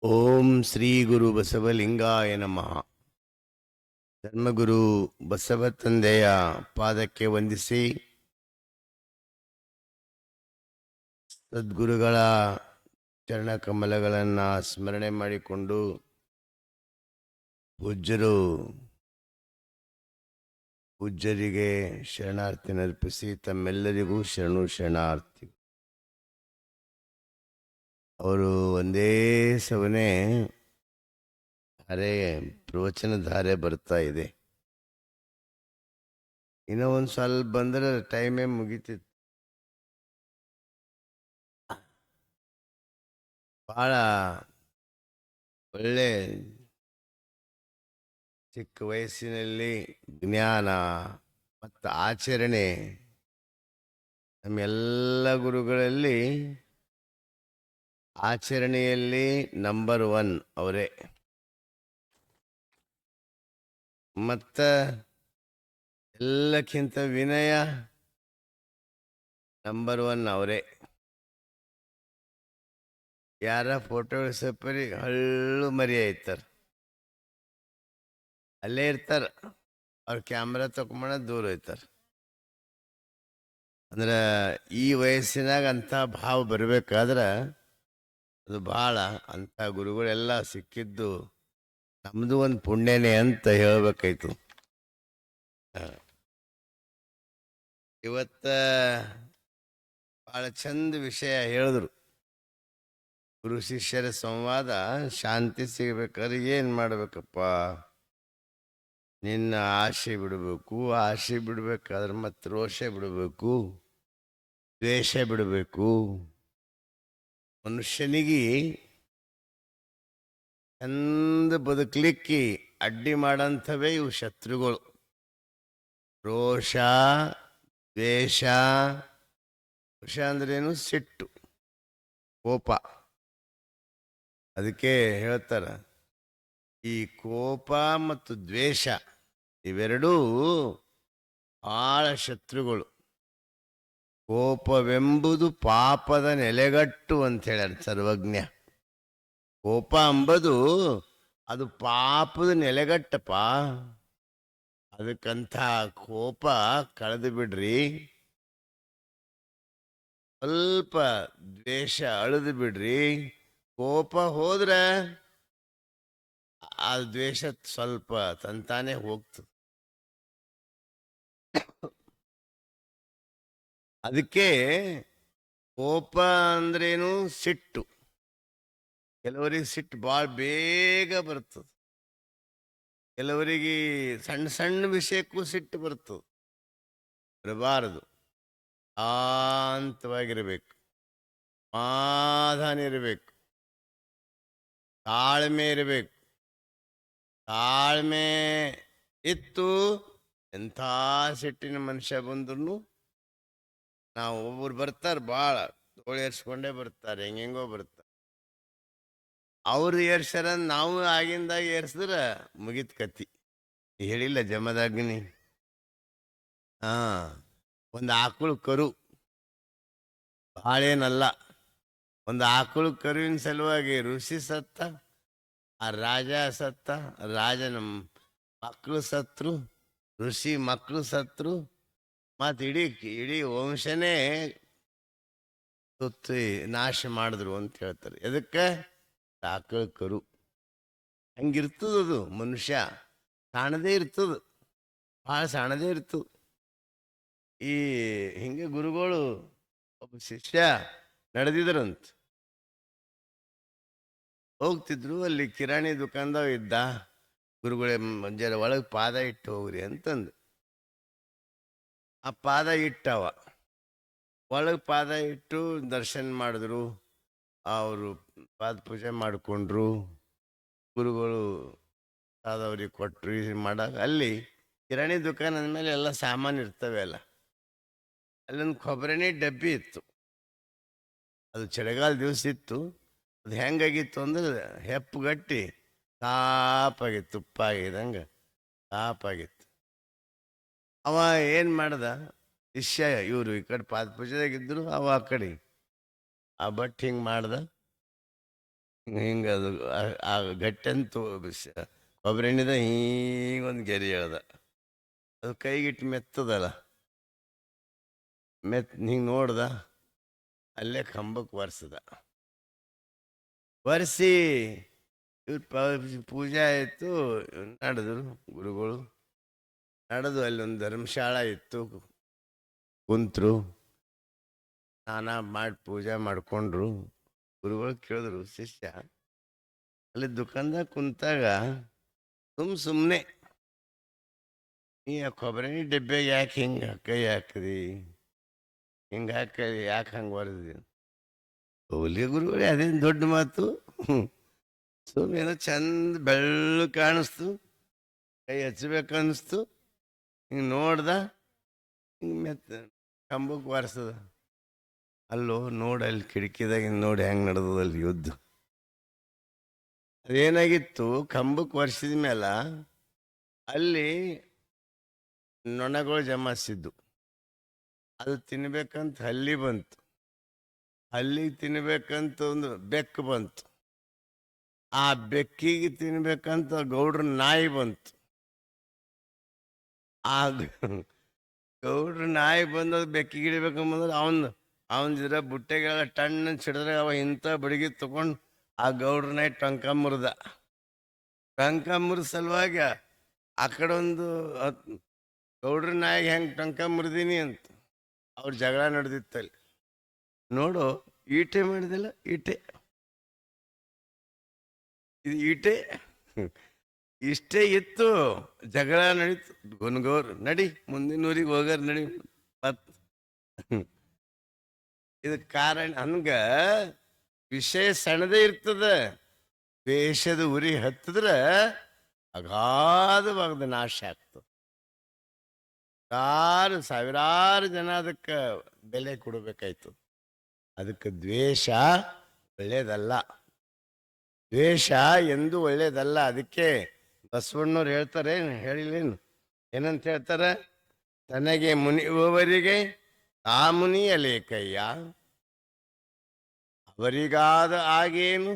ಓಂ ಶ್ರೀ ಗುರು ಬಸವಲಿಂಗಾಯ ನಮಃ. ಧರ್ಮಗುರು ಬಸವ ತಂದೆಯ ಪಾದಕ್ಕೆ ವಂದಿಸಿ, ಸದ್ಗುರುಗಳ ಚರಣಕಮಲಗಳನ್ನು ಸ್ಮರಣೆ ಮಾಡಿಕೊಂಡು, ಪೂಜ್ಯರಿಗೆ ಶರಣಾರ್ಥಿ ಅರ್ಪಿಸಿ ತಮ್ಮೆಲ್ಲರಿಗೂ ಶರಣಾರ್ಥಿ. ಅವರು ಒಂದೇ ಸವನೆ ಪ್ರವಚನ ಧಾರೆ ಬರ್ತಾ ಇದೆ. ಇನ್ನೂ ಒಂದು ಸ್ವಲ್ಪ ಬಂದ್ರೆ ಟೈಮೇ ಮುಗಿತಿತ್ತು. ಬಹಳ ಒಳ್ಳೆ ಚಿಕ್ಕ ವಯಸ್ಸಿನಲ್ಲಿ ಜ್ಞಾನ ಮತ್ತು ಆಚರಣೆ ನಮ್ಮೆಲ್ಲ ಗುರುಗಳಲ್ಲಿ ಆಚರಣೆಯಲ್ಲಿ ನಂಬರ್ 1 ಅವರೇ. ಮತ್ತ ಎಲ್ಲಕ್ಕಿಂತ ವಿನಯ ನಂಬರ್ 1 ಅವರೇ. ಯಾರ ಫೋಟೋ ಇಳಿಸಪ್ಪರಿ ಹಳ್ಳು ಮರಿ ಆಯ್ತಾರ, ಅಲ್ಲೇ ಇರ್ತಾರ. ಅವ್ರ ಕ್ಯಾಮ್ರಾ ತಗೊಂಬ ದೂರ ಹೋಯ್ತಾರ. ಅಂದ್ರೆ ಈ ವಯಸ್ಸಿನಾಗ ಅಂಥ ಭಾವ ಬರಬೇಕಾದ್ರೆ ಅದು ಭಾಳ ಅಂಥ ಗುರುಗಳೆಲ್ಲ ಸಿಕ್ಕಿದ್ದು ನಮ್ದು ಒಂದು ಪುಣ್ಯನೇ ಅಂತ ಹೇಳ್ಬೇಕಾಯ್ತು. ಇವತ್ತ ಭಾಳ ಚಂದ ವಿಷಯ ಹೇಳಿದ್ರು. ಗುರು ಶಿಷ್ಯರ ಸಂವಾದ ಶಾಂತಿ ಸಿಗಬೇಕಾದ್ರೆ ಏನು ಮಾಡ್ಬೇಕಪ್ಪ? ನಿನ್ನ ಆಸೆ ಬಿಡಬೇಕು. ಆಸೆ ಬಿಡಬೇಕಾದ್ರೆ ಮತ್ತೆ ರೋಷ ಬಿಡಬೇಕು, ದ್ವೇಷ ಬಿಡಬೇಕು. ಮನುಷ್ಯನಿಗೆ ಚಂದ ಬದುಕಲಿಕ್ಕೆ ಅಡ್ಡಿ ಮಾಡಂಥವೇ ಇವು ಶತ್ರುಗಳು. ರೋಷ, ದ್ವೇಷ. ರೋಷ ಅಂದ್ರೇನು? ಸಿಟ್ಟು, ಕೋಪ. ಅದಕ್ಕೆ ಹೇಳ್ತಾರ, ಈ ಕೋಪ ಮತ್ತು ದ್ವೇಷ ಇವೆರಡೂ ಭಾಳ ಶತ್ರುಗಳು. ಕೋಪವೆಂಬುದು ಪಾಪದ ನೆಲೆಗಟ್ಟು ಅಂತ ಹೇಳ್ಯಾರ ಸರ್ವಜ್ಞ. ಕೋಪ ಅಂಬುದು ಅದು ಪಾಪದ ನೆಲೆಗಟ್ಟಪ್ಪ. ಅದಕ್ಕಂಥ ಕೋಪ ಕಳೆದು ಬಿಡ್ರಿ. ಸ್ವಲ್ಪ ದ್ವೇಷ ಅಳೆದು ಬಿಡ್ರಿ. ಕೋಪ ಹೋದ್ರೆ ಆ ದ್ವೇಷ ಸ್ವಲ್ಪ ತಂತಾನೆ ಹೋಗ್ತದೆ. ಅದಕ್ಕೆ ಕೋಪ ಅಂದ್ರೇನು? ಸಿಟ್ಟು. ಕೆಲವರಿಗೆ ಸಿಟ್ಟು ಭಾಳ ಬೇಗ ಬರ್ತದೆ. ಕೆಲವರಿಗೆ ಸಣ್ಣ ಸಣ್ಣ ವಿಷಯಕ್ಕೂ ಸಿಟ್ಟು ಬರ್ತದೆ. ಬರಬಾರದು. ಶಾಂತವಾಗಿರಬೇಕು, ಸಮಾಧಾನ ಇರಬೇಕು, ತಾಳ್ಮೆ ಇರಬೇಕು. ತಾಳ್ಮೆ ಇತ್ತು ಎಂಥ ಸಿಟ್ಟಿನ ಮನುಷ್ಯ ಬಂದ್ರು ನಾವು ಒಬ್ಬರು ಬರ್ತಾರೆ, ಭಾಳ ತೋಳೇರ್ಸ್ಕೊಂಡೇ ಬರ್ತಾರೆ, ಹೆಂಗೆಂಗೋ ಬರ್ತಾರೆ. ಅವ್ರು ಏರ್ಸ್ಯಾರ ನಾವು ಆಗಿಂದಾಗ ಏರ್ಸಿದ್ರೆ ಮುಗಿತ್ ಕತ್ತಿ. ಹೇಳಿಲ್ಲ ಜಮದಾಗ್ನಿ? ಹಾ, ಒಂದು ಆಕಳು ಕರು, ಭಾಳೇನಲ್ಲ, ಒಂದು ಆಕಳು ಕರುವಿನ ಸಲುವಾಗಿ ಋಷಿ ಸತ್ತ, ಆ ರಾಜ ಸತ್ತ, ರಾಜನ ಮಕ್ಕಳು ಸತ್ರು, ಋಷಿ ಮಕ್ಕಳು ಸತ್ರು, ಮತ್ತು ಇಡೀ ವಂಶನೇ ಸುತ್ತಿ ನಾಶ ಮಾಡಿದ್ರು ಅಂತ ಹೇಳ್ತಾರೆ. ಎದಕ್ಕೆ? ಆಕಳು ಕರು. ಹಂಗಿರ್ತದದು. ಮನುಷ್ಯ ಸಾಣದೇ ಇರ್ತದ, ಭಾಳ ಸಾಣದೇ ಇರ್ತದ. ಈ ಹಿಂಗೆ ಗುರುಗಳು ಒಬ್ಬ ಶಿಷ್ಯ ನಡೆದಿದ್ರಂತ. ಹೋಗ್ತಿದ್ರು, ಅಲ್ಲಿ ಕಿರಾಣಿ ದುಕಾನ್ದಾಗ ಇದ್ದ. ಗುರುಗಳೇ ಜರ ಒಳಗೆ ಪಾದ ಇಟ್ಟು ಹೋಗ್ರಿ ಅಂತಂದು ಆ ಪಾದ ಇಟ್ಟವ. ಒಳಗೆ ಪಾದ ಇಟ್ಟು ದರ್ಶನ ಮಾಡಿದ್ರು. ಅವರು ಪಾದ ಪೂಜೆ ಮಾಡಿಕೊಂಡ್ರು. ಗುರುಗಳು ಆದವ್ರಿಗೆ ಕೊಟ್ಟರು. ಇದು ಮಾಡಾಗ ಅಲ್ಲಿ ಕಿರಾಣಿ ದುಕಾನ್ ಅಂದಮೇಲೆ ಎಲ್ಲ ಸಾಮಾನು ಇರ್ತವೆ ಅಲ್ಲ. ಅಲ್ಲೊಂದು ಕೊಬ್ಬರಿನೇ ಡಬ್ಬಿ ಇತ್ತು. ಅದು ಚಳಿಗಾಲ ದಿವಸ ಇತ್ತು. ಅದು ಹೆಂಗಾಗಿತ್ತು ಅಂದ್ರೆ ಹೆಪ್ಪುಗಟ್ಟಿ ತಾಪಾಗಿತ್ತು, ತುಪ್ಪಾಗಿದಂಗೆ ತಾಪಾಗಿತ್ತು. ಅವ ಏನು ಮಾಡ್ದ? ಶಿಷ್ಯ, ಇವರು ಈ ಕಡೆ ಪಾದ ಪೂಜೆದಾಗಿದ್ದರು, ಅವ ಆ ಕಡೆ. ಆ ಬಟ್ ಹಿಂಗೆ ಮಾಡ್ದ, ಹಿಂಗೆ ಅದು ಆ ಗಟ್ಟಂತೂ ಕೊಬ್ಬರಿ ಎಣ್ಣಿದ ಹಿಂಗೊಂದು ಗೆರೆ ಹೇಳ್ದ. ಅದು ಕೈಗಿಟ್ಟು ಮೆತ್ತದಲ್ಲ, ಹಿಂಗೆ ನೋಡ್ದ, ಅಲ್ಲೇ ಕಂಬಕ್ಕೆ ಒರೆಸ್ದ. ಒರೆಸಿ ಇವ್ರು ಪೂಜೆ ಆಯಿತು. ನಡೆದ್ರು ಗುರುಗಳು. ನಡೆದು ಅಲ್ಲೊಂದು ಧರ್ಮಶಾಲಾ ಇತ್ತು, ಕುಂತರು, ಸ್ನಾನ ಮಾಡಿ ಪೂಜೆ ಮಾಡಿಕೊಂಡ್ರು. ಗುರುಗಳು ಕೇಳಿದ್ರು, ಶಿಷ್ಯ ಅಲ್ಲಿ ದುಕಾನ್ದಾಗ ಕುಂತಾಗ ಸುಮ್ಮನೆ ಈ ಕೊಬ್ಬರಿ ಡಬ್ಬಿಯಾಗ ಯಾಕೆ ಹಿಂಗೆ ಕೈ ಹಾಕಿದಿ? ಹಿಂಗೆ ಹಾಕಿ ಯಾಕೆ ಹಂಗೆ ಹೊರದಿ? ಹೋಗ್ಲಿ ಗುರುಗಳೇ, ಅದೇನು ದೊಡ್ಡ ಮಾತು. ಸುಮ್ಮನೆ ಚಂದ ಬೆಳ್ಳು ಕಾಣಿಸ್ತು, ಕೈ ಹಚ್ಬೇಕನ್ನಿಸ್ತು. ಹಿಂಗೆ ನೋಡ್ದ, ಹಿಂಗೆ ಮೆತ್ತ ಕಂಬಕ್ಕೆ ಒರೆಸದ. ಅಲ್ಲೋ ನೋಡಿ, ಅಲ್ಲಿ ಕಿಟಕಿದಾಗ ನೋಡಿ ಹೆಂಗೆ ನಡೆದದಲ್ಲಿ ಯುದ್ಧ. ಅದೇನಾಗಿತ್ತು, ಕಂಬಕ್ಕೆ ಒರೆಸಿದ ಮೇಲೆ ಅಲ್ಲಿ ನೊಣಗಳು ಜಮಾಯಿಸಿದ್ದು. ಅದು ತಿನ್ಬೇಕಂತ ಹಲ್ಲಿ ಬಂತು. ಹಲ್ಲಿಗೆ ತಿನ್ಬೇಕಂತ ಒಂದು ಬೆಕ್ಕು ಬಂತು. ಆ ಬೆಕ್ಕಿಗೆ ತಿನ್ಬೇಕಂತ ಗೌಡ್ರ ನಾಯಿ ಬಂತು. ಆ ಗೌಡ್ರ ನಾಯಿ ಬಂದದ್ ಬೆಕ್ಕಿಗೆ ಹಿಡಿಬೇಕಂಬಂದ್ರೆ ಅವನ ಬುಟ್ಟೆಗೆಲ್ಲ ಟಣ್ಣ ಸಿಡಿದ್ರೆ ಅವ ಇಂಥ ಬಡಿಗೆ ತಗೊಂಡು ಆ ಗೌಡ್ರ ನಾಯಿ ಟಂಕ ಮುರಿದ. ಟಂಕ ಮುರಿದ ಸಲುವಾಗಿ ಆ ಕಡೆ ಒಂದು ಗೌಡ್ರ ನಾಯಿಗೆ ಹೆಂಗೆ ಟಂಕ ಮುರಿದೀನಿ ಅಂತ ಅವ್ರ ಜಗಳ ನಡೆದಿತ್ತಲ್ಲಿ. ನೋಡು, ಈಟೆ ಮಾಡಿದಿಲ್ಲ, ಈಟೆ ಇದು ಈಟೆ ಇಷ್ಟೇ ಇತ್ತು, ಜಗಳ ನಡೀತು. ಗುನ್ಗೋರ್ ನಡಿ, ಮುಂದಿನ ಊರಿಗೆ ಹೋಗಾರ ನಡಿ ಮತ್ ಇದು ಕಾರಣ. ಹಂಗ ವಿಷಯ ಸಣ್ಣದೇ ಇರ್ತದ, ದ್ವೇಷದ ಉರಿ ಹತ್ತಿದ್ರ ಅಗಾಧವಾದ ನಾಶ ಆಗ್ತದೆ. ಸಾವಿರಾರು ಜನ ಅದಕ್ಕೆ ಬೆಲೆ ಕೊಡಬೇಕಾಯ್ತು. ಅದಕ್ಕೆ ದ್ವೇಷ ಒಳ್ಳೇದಲ್ಲ, ದ್ವೇಷ ಎಂದೂ ಒಳ್ಳೇದಲ್ಲ. ಅದಕ್ಕೆ ಬಸವಣ್ಣವ್ರು ಹೇಳ್ತಾರೆ, ಹೇಳಿಲ್ಲೇನು, ಏನಂತ ಹೇಳ್ತಾರೆ? ತನಗೆ ಮುನಿಯುವವರಿಗೆ ತಾ ಮುನಿಯಲೇಕಯ್ಯ, ಅವರಿಗಾದ ಆಗೇನು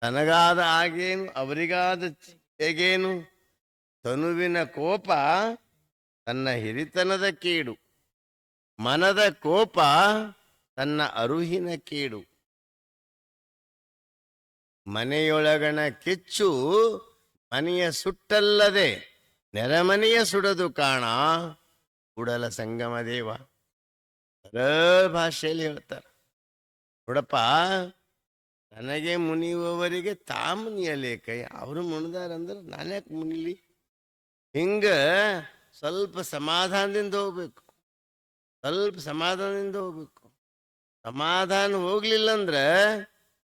ತನಗಾದ ಆಗೇನು, ಅವರಿಗಾದ ಹೇಗೇನು. ತನುವಿನ ಕೋಪ ತನ್ನ ಹಿರಿತನದ ಕೇಡು, ಮನದ ಕೋಪ ತನ್ನ ಅರುಹಿನ ಕೇಡು. ಮನೆಯೊಳಗಣ ಕಿಚ್ಚು ಮನೆಯ ಸುಟ್ಟಲ್ಲದೆ ನೆರೆಮನೆಯ ಸುಡದು ಕಾಣ, ಕೂಡಲ ಸಂಗಮ ದೇವ. ಭಾಷೆಯಲ್ಲಿ ಹೇಳ್ತಾರೆ ನೋಡಪ್ಪ, ನನಗೆ ಮುನಿಯುವವರಿಗೆ ತಾ ಮುನಿಯಲೇಕಯ್ಯ, ಅವರು ಮುನಿದಾರಂದ್ರೆ ನಾನ್ಯಾಕೆ ಮುನಿಲಿ? ಹಿಂಗ ಸ್ವಲ್ಪ ಸಮಾಧಾನದಿಂದ ಹೋಗ್ಬೇಕು, ಸ್ವಲ್ಪ ಸಮಾಧಾನದಿಂದ ಹೋಗ್ಬೇಕು. ಸಮಾಧಾನ ಹೋಗ್ಲಿಲ್ಲ ಅಂದ್ರೆ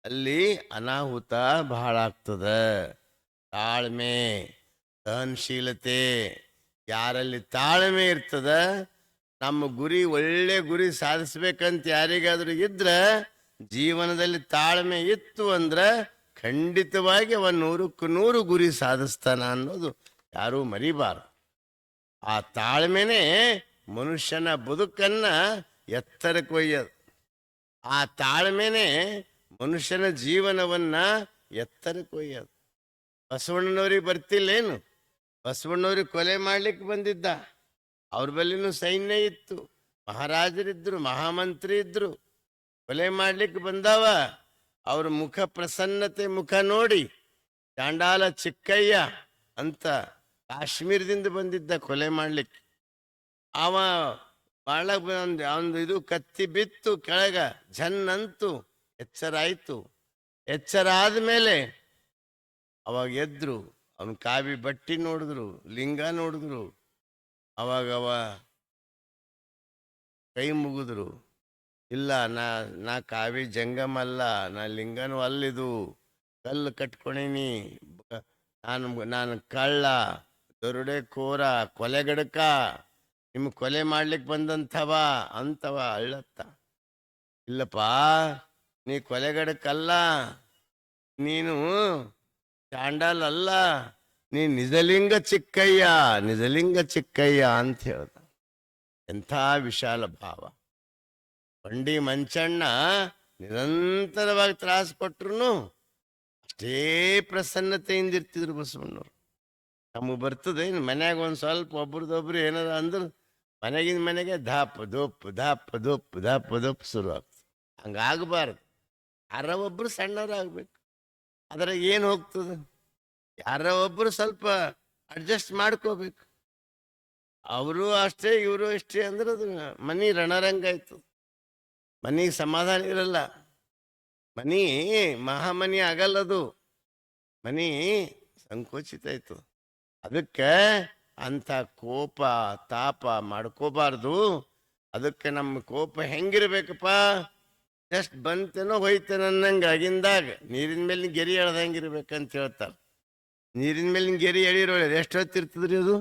ಅಲ್ಲಿ ಅನಾಹುತ ಬಹಳ ಆಗ್ತದ. ತಾಳ್ಮೆ, ಸಹನಶೀಲತೆ, ಯಾರಲ್ಲಿ ತಾಳ್ಮೆ ಇರ್ತದ, ನಮ್ಮ ಗುರಿ ಒಳ್ಳೆ ಗುರಿ ಸಾಧಿಸ್ಬೇಕಂತ ಯಾರಿಗಾದ್ರೂ ಇದ್ರೆ, ಜೀವನದಲ್ಲಿ ತಾಳ್ಮೆ ಇತ್ತು ಅಂದ್ರೆ ಖಂಡಿತವಾಗಿ ಅವ 100ಕ್ಕೆ 100 ಗುರಿ ಸಾಧಿಸ್ತಾನ ಅನ್ನೋದು ಯಾರೂ ಮರಿಬಾರದು. ಆ ತಾಳ್ಮೆನೇ ಮನುಷ್ಯನ ಬದುಕನ್ನ ಎತ್ತರಕ್ಕೆ ಒಯ್ಯೋದು. ಆ ತಾಳ್ಮೆನೇ ಮನುಷ್ಯನ ಜೀವನವನ್ನ ಎತ್ತರಕ್ಕೆ ಒಯ್ಯೋದು. ಬಸವಣ್ಣನವ್ರಿಗೆ ಬರ್ತಿಲ್ಲೇನು? ಬಸವಣ್ಣವ್ರಿಗೆ ಕೊಲೆ ಮಾಡ್ಲಿಕ್ಕೆ ಬಂದಿದ್ದ, ಅವ್ರ ಬಲ್ಲಿನೂ ಸೈನ್ಯ ಇತ್ತು, ಮಹಾರಾಜರಿದ್ರು, ಮಹಾಮಂತ್ರಿ ಇದ್ರು. ಕೊಲೆ ಮಾಡ್ಲಿಕ್ಕೆ ಬಂದವ, ಅವ್ರ ಮುಖ ಪ್ರಸನ್ನತೆ ಮುಖ ನೋಡಿ ಚಾಂಡಾಲ ಚಿಕ್ಕಯ್ಯ ಅಂತ ಕಾಶ್ಮೀರದಿಂದ ಬಂದಿದ್ದ ಕೊಲೆ ಮಾಡ್ಲಿಕ್ಕೆ. ಅವ ಬಾಳ ಅವನು ಇದು ಕತ್ತಿ ಬಿತ್ತು ಕೆಳಗ, ಜನ್ನಂತು ಎಚ್ಚರ ಆಯ್ತು. ಎಚ್ಚರ ಆದ್ಮೇಲೆ ಅವಾಗ ಎದ್ರು, ಅವನು ಕಾವಿ ಬಟ್ಟಿ ನೋಡಿದ್ರು, ಲಿಂಗ ನೋಡಿದ್ರು. ಅವಾಗ ಅವ ಕೈ ಮುಗಿದ್ರು, ಇಲ್ಲ ನಾ ಕಾವಿ ಜಂಗಮ ಅಲ್ಲ, ನಾ ಲಿಂಗನೂ ಅಲ್ಲಿದು, ಕಲ್ಲು ಕಟ್ಕೊಳೀನಿ, ನಾನು ಕಳ್ಳ, ದೊರಡೆ ಕೋರ, ಕೊಲೆಗಡಕ, ನಿಮ್ಗೆ ಕೊಲೆ ಮಾಡ್ಲಿಕ್ಕೆ ಬಂದಂಥವ ಅಂತವ ಅಳ್ಳತ್ತ. ಇಲ್ಲಪ್ಪ, ನೀ ಕೊಲೆಗಡಕಲ್ಲ, ನೀನು ಚಾಂಡಾಲ್ ಅಲ್ಲ, ನೀ ನಿಜಲಿಂಗ ಚಿಕ್ಕಯ್ಯ, ನಿಜಲಿಂಗ ಚಿಕ್ಕಯ್ಯ ಅಂತ ಹೇಳ್ದ. ಎಂಥ ವಿಶಾಲ ಭಾವ. ಬಂಡಿ ಮಂಚಣ್ಣ ನಿರಂತರವಾಗಿ ತ್ರಾಸ ಕೊಟ್ರು ಅಷ್ಟೇ ಪ್ರಸನ್ನತೆಯಿಂದ ಇರ್ತಿದ್ರು ಬಸವಣ್ಣವ್ರು. ನಮಗೆ ಬರ್ತದೆ ಮನ್ಯಾಗ ಒಂದು ಸ್ವಲ್ಪ ಒಬ್ರದೊಬ್ರು ಏನಾರ ಅಂದ್ರೆ ಮನೆಗಿನ ಮನೆಗೆ ಧಾಪ್ ಧೂಪ್ ಧಾಪ್ ಧೂಪ್ ಧಾಪ್ ಧೂಪ್ ಶುರು ಆಗ್ತದೆ. ಹಂಗಾಗಬಾರ್ದು. ಯಾರ ಒಬ್ರು ಸಣ್ಣವರಾಗಬೇಕು. ಅದ್ರಾಗ ಏನು ಹೋಗ್ತದೆ? ಯಾರ ಒಬ್ರು ಸ್ವಲ್ಪ ಅಡ್ಜಸ್ಟ್ ಮಾಡ್ಕೋಬೇಕು. ಅವರು ಅಷ್ಟೇ ಇವರು ಅಷ್ಟೇ ಅಂದ್ರೆ ಅದು ಮನೆ ರಣರಂಗ ಆಯ್ತು. ಮನೆಗೆ ಸಮಾಧಾನ ಇರಲ್ಲ. ಮನಿ ಮಹಾಮನಿ ಆಗಲ್ಲದು. ಮನಿ ಸಂಕೋಚಿತ ಆಯ್ತು. ಅದಕ್ಕೆ ಅಂಥ ಕೋಪ ತಾಪ ಮಾಡ್ಕೋಬಾರ್ದು. ಅದಕ್ಕೆ ನಮ್ಮ ಕೋಪ ಹೆಂಗಿರ್ಬೇಕಪ್ಪ? ಜಸ್ಟ್ ಬಂತೇನೋ ಹೋಯ್ತೇನೋ ಅನ್ನಂಗೆ ಆಗಿಂದಾಗ ನೀರಿನ ಮೇಲೆ ಗೆರಿ ಎಳ್ದಂಗಿರ್ಬೇಕಂತ ಹೇಳ್ತಾರೆ. ನೀರಿನ ಮೇಲೆ ಗೆರಿ ಎಳಿರೋಳೆ ಎಷ್ಟು ಹೊತ್ತಿರ್ತದ್ರಿ ಅದು?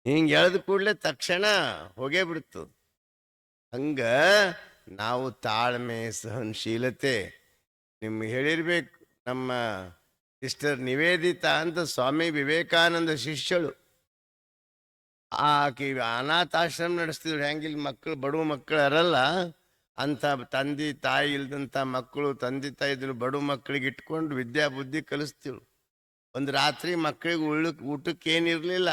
ಹಿಂಗೆ ಎಳೆದ ಕೂಡಲೇ ತಕ್ಷಣ ಹೋಗೇ ಬಿಡ್ತದೆ. ಹಂಗ ನಾವು ತಾಳ್ಮೆ ಸಹನಶೀಲತೆ ನಿಮ್ಗೆ ಹೇಳಿರ್ಬೇಕು. ನಮ್ಮ ಸಿಸ್ಟರ್ ನಿವೇದಿತಾ ಅಂತ ಸ್ವಾಮಿ ವಿವೇಕಾನಂದ ಶಿಷ್ಯಳು. ಆಕಿ ಅನಾಥಾಶ್ರಮ ನಡೆಸ್ತಿದ್ರು. ಹೆಂಗಿಲ್ಲಿ ಮಕ್ಕಳು ಬಡವ ಮಕ್ಕಳು ಅರಲ್ಲ ಅಂಥ ತಂದೆ ತಾಯಿ ಇಲ್ದಂಥ ಮಕ್ಕಳು, ತಂದೆ ತಾಯಿ ಇದ್ರು ಬಡವ ಮಕ್ಕಳಿಗೆ ಇಟ್ಕೊಂಡು ವಿದ್ಯಾ ಬುದ್ಧಿ ಕಲಿಸ್ತಿಳು. ಒಂದು ರಾತ್ರಿ ಮಕ್ಕಳಿಗೆ ಊಟಕ್ಕೆ ಏನಿರಲಿಲ್ಲ.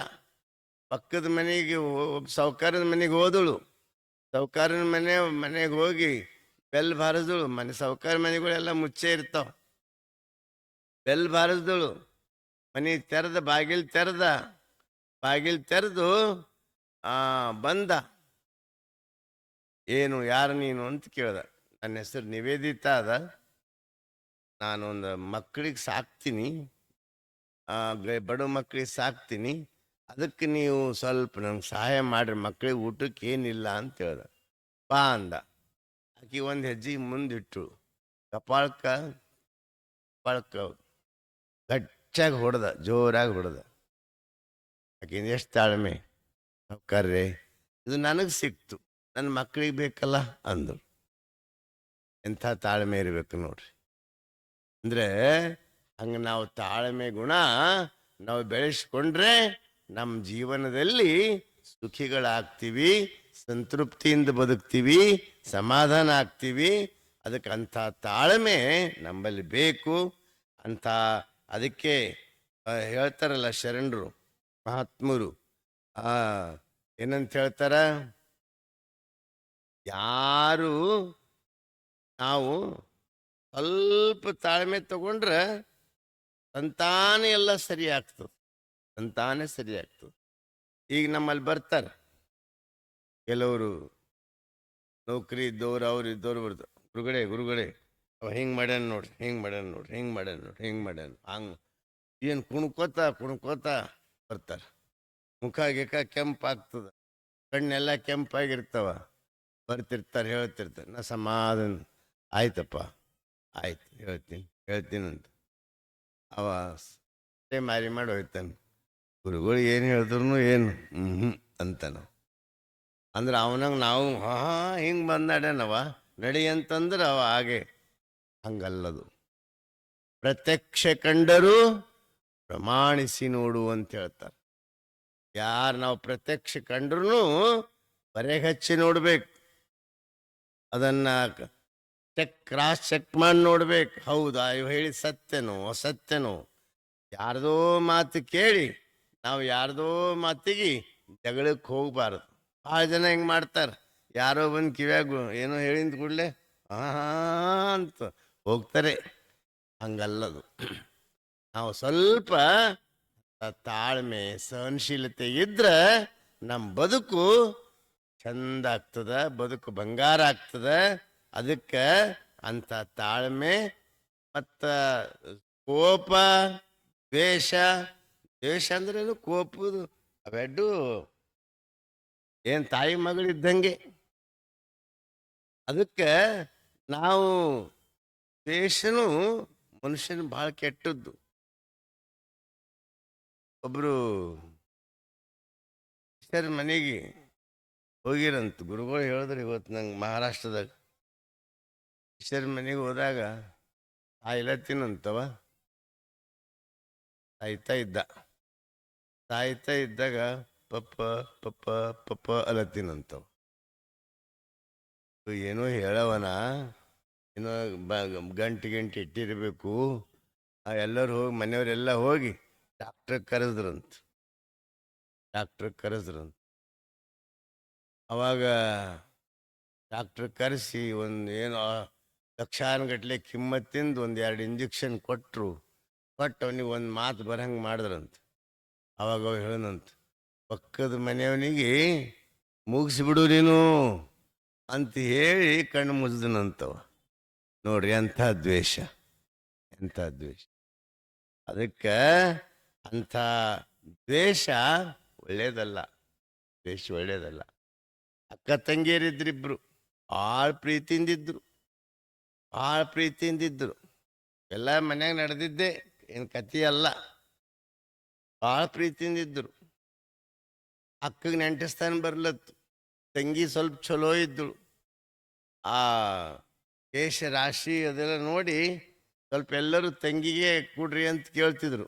ಪಕ್ಕದ ಮನೆಗೆ ಒಬ್ಬ ಸಾವ್ಕಾರದ ಮನೆಗೆ ಹೋದಳು. ಸಾವ್ಕಾರನ ಮನೆಗೆ ಹೋಗಿ ಬೆಲ್ ಬಾರಿಸ್ದಳು. ಸಾವ್ಕಾರ ಮನೆಗಳೆಲ್ಲ ಮುಚ್ಚೆ ಇರ್ತಾವ. ಬೆಲ್ ಬಾರಿಸ್ದಳು. ಮನೆ ತೆರೆದ ಬಾಗಿಲು ತೆರೆದು ಬಂದ. ಏನು, ಯಾರು ನೀನು ಅಂತ ಕೇಳ್ದ. ನನ್ನ ಹೆಸರು ನಿವೇದಿತಾ ಅದ, ನಾನೊಂದು ಮಕ್ಕಳಿಗೆ ಸಾಕ್ತೀನಿ, ಬಡ ಮಕ್ಕಳಿಗೆ ಸಾಕ್ತೀನಿ, ಅದಕ್ಕೆ ನೀವು ಸ್ವಲ್ಪ ನಂಗೆ ಸಹಾಯ ಮಾಡ್ರಿ, ಮಕ್ಕಳಿಗೆ ಊಟಕ್ಕೆ ಏನಿಲ್ಲ ಅಂತ ಹೇಳ್ದ. ಬಾ ಅಂದ. ಆಕಿ ಒಂದು ಹೆಜ್ಜೆ ಮುಂದಿಟ್ಟು ಕಪಾಳಕ್ಕ ಗಚ್ಚಾಗಿ ಹೊಡೆದ, ಜೋರಾಗಿ ಹೊಡೆದ. ಆಕಿಂದ ಎಷ್ಟು ತಾಳ್ಮೆ! ಕರ್ರೆ, ಇದು ನನಗೆ ಸಿಕ್ತು, ನನ್ನ ಮಕ್ಕಳಿಗೆ ಬೇಕಲ್ಲ ಅಂದರು. ಎಂಥ ತಾಳ್ಮೆ ಇರಬೇಕು ನೋಡ್ರಿ. ಅಂದ್ರೆ ಹಂಗೆ ನಾವು ತಾಳ್ಮೆ ಗುಣ ನಾವು ಬೆಳೆಸ್ಕೊಂಡ್ರೆ ನಮ್ಮ ಜೀವನದಲ್ಲಿ ಸುಖಿಗಳಾಗ್ತೀವಿ, ಸಂತೃಪ್ತಿಯಿಂದ ಬದುಕ್ತೀವಿ, ಸಮಾಧಾನ ಆಗ್ತೀವಿ. ಅದಕ್ಕೆ ಅಂಥ ತಾಳ್ಮೆ ನಮ್ಮಲ್ಲಿ ಬೇಕು. ಅದಕ್ಕೆ ಹೇಳ್ತಾರಲ್ಲ ಶರಣರು, ಮಹಾತ್ಮರು, ಏನಂತ ಹೇಳ್ತಾರ, ಯಾರು ನಾವು ಸ್ವಲ್ಪ ತಾಳ್ಮೆ ತಗೊಂಡ್ರೆ ಸಂತಾನ ಎಲ್ಲ ಸರಿ ಆಗ್ತದೆ, ಸಂತಾನ ಸರಿ ಆಗ್ತದೆ. ಈಗ ನಮ್ಮಲ್ಲಿ ಬರ್ತಾರೆ ಕೆಲವರು ನೌಕರಿ ಇದ್ದವ್ರು, ಅವ್ರು ಇದ್ದವ್ರು ಬರ್ತಾರೆ, ಗುರುಗಳೇ ಅವ ಹಿಂಗೆ ಮಾಡ್ಯಾನ ನೋಡ್ರಿ, ಹಿಂಗೆ ಮಾಡ್ಯಾನ ಹಂಗೆ ಏನು ಕುಣ್ಕೋತ ಬರ್ತಾರೆ. ಮುಖ ಗಿಖ ಕೆಂಪಾಗ್ತದ, ಕಣ್ಣೆಲ್ಲ ಕೆಂಪಾಗಿರ್ತಾವ. ಬರ್ತಿರ್ತಾರೆ, ಹೇಳ್ತಿರ್ತಾರೆ. ನಾ ಸಮಾಧಾನ, ಆಯ್ತಪ್ಪ ಆಯ್ತು, ಹೇಳ್ತೀನಿ ಅಂತ ಅವ ಮಾರಿ ಮಾಡಿ ಹೋಗ್ತಾನೆ. ಗುರುಗಳು ಏನು ಹೇಳಿದ್ರು ಏನು ಅಂತಾನ. ಅಂದ್ರೆ ಅವನಂಗೆ ನಾವು ಹಿಂಗೆ ಬಂದಾಡ್ಯಾನವ ನಡಿ ಅಂತಂದ್ರೆ ಅವ ಹಾಗೆ. ಹಂಗಲ್ಲದು. ಪ್ರತ್ಯಕ್ಷ ಕಂಡರೂ ಪ್ರಮಾಣಿಸಿ ನೋಡು ಅಂತ ಹೇಳ್ತಾರೆ. ಯಾರು ನಾವು ಪ್ರತ್ಯಕ್ಷ ಕಂಡ್ರೂ ಬರೆಗೆ ಹಚ್ಚಿ ನೋಡ್ಬೇಕು, ಅದನ್ನ ಕ್ರಾಸ್ ಚೆಕ್ ಮಾಡಿ ನೋಡ್ಬೇಕು. ಹೌದಾ ಇವು ಹೇಳಿ ಸತ್ಯನೋ ಅಸತ್ಯನೋ. ಯಾರ್ದೋ ಮಾತು ಕೇಳಿ ನಾವು ಯಾರ್ದೋ ಮಾತಿಗೆ ಜಗಳಕ್ಕೆ ಹೋಗ್ಬಾರ್ದು. ಭಾಳ ಜನ ಹೆಂಗೆ ಮಾಡ್ತಾರೆ, ಯಾರೋ ಬಂದು ಕಿವ್ಯಾಗ ಏನೋ ಹೇಳಿದ ಕೂಡಲೇ ಅಂತ ಹೋಗ್ತಾರೆ. ಹಂಗಲ್ಲದು. ನಾವು ಸ್ವಲ್ಪ ತಾಳ್ಮೆ ಸಹನಶೀಲತೆ ಇದ್ರೆ ನಮ್ಮ ಬದುಕು ಚಂದ ಆಗ್ತದ, ಬದುಕು ಬಂಗಾರ ಆಗ್ತದ. ಅದಕ್ಕೆ ಅಂಥ ತಾಳ್ಮೆ ಮತ್ತು ಕೋಪ, ದ್ವೇಷ ಅಂದ್ರೇನು, ಕೋಪದು ಅವೆಡ್ಡು ಏನು ತಾಯಿ ಮಗಳಿದ್ದಂಗೆ. ಅದಕ್ಕೆ ನಾವು ದ್ವೇಷನು ಮನುಷ್ಯನ ಭಾಳ ಕೆಟ್ಟದ್ದು. ಒಬ್ರು ಸರ್ ಮನೆಗೆ ಹೋಗಿರಂತ ಗುರುಗಳು ಹೇಳಿದ್ರು. ಇವತ್ತು ನಂಗೆ ಮಹಾರಾಷ್ಟ್ರದಾಗ ಈಶ್ವರ ಮನೆಗೆ ಹೋದಾಗ ಸಾಯ್ಲತ್ತಿನಂತವ. ಸಾಯ್ತಾ ಇದ್ದಾಗ ಪಪ್ಪ ಪಪ್ಪ ಪಪ್ಪ ಅಲತ್ತಿನಂತವ. ಏನೋ ಹೇಳವನ, ಏನೋ ಗಂಟೆ ಇಟ್ಟಿರಬೇಕು. ಎಲ್ಲರೂ ಹೋಗಿ, ಮನೆಯವರೆಲ್ಲ ಹೋಗಿ ಡಾಕ್ಟ್ರ್ ಕರೆದ್ರಂತ. ಅವಾಗ ಡಾಕ್ಟ್ರ್ ಕರೆಸಿ ಒಂದು ಏನೋ ಲಕ್ಷಾನುಗಟ್ಲೆ ಕಿಮ್ಮತ್ತಿಂದ 1-2 ಇಂಜೆಕ್ಷನ್ ಕೊಟ್ಟು ಅವನಿಗೆ ಒಂದು ಮಾತು ಬರಂಗೆ ಮಾಡಿದ್ರಂತ. ಅವಾಗ ಅವ ಹೇಳನಂತ, ಪಕ್ಕದ ಮನೆಯವನಿಗೆ ಮುಗಿಸ್ಬಿಡು ನೀನು ಅಂತ ಹೇಳಿ ಕಣ್ಣು ಮುಚ್ದನಂತವ. ನೋಡ್ರಿ ಎಂಥ ದ್ವೇಷ. ಅದಕ್ಕೆ ಅಂಥ ದ್ವೇಷ ಒಳ್ಳೇದಲ್ಲ. ಅಕ್ಕ ತಂಗಿಯರಿದ್ರಿಬ್ರು, ಭಾಳ ಪ್ರೀತಿಯಿಂದಿದ್ರು. ಎಲ್ಲ ಮನ್ಯಾಗ ನಡೆದಿದ್ದೆ, ಏನು ಕಥೆ ಅಲ್ಲ. ಭಾಳ ಪ್ರೀತಿಯಿಂದಿದ್ರು. ಅಕ್ಕಗೆ ನೆಂಟಸ್ಥಾನ ಬರ್ಲತ್ತು. ತಂಗಿ ಸ್ವಲ್ಪ ಚಲೋ ಇದ್ದಳು. ಆ ಕೇಶ ರಾಶಿ ಅದೆಲ್ಲ ನೋಡಿ ಸ್ವಲ್ಪ ಎಲ್ಲರೂ ತಂಗಿಗೆ ಕೊಡ್ರಿ ಅಂತ ಕೇಳ್ತಿದ್ರು.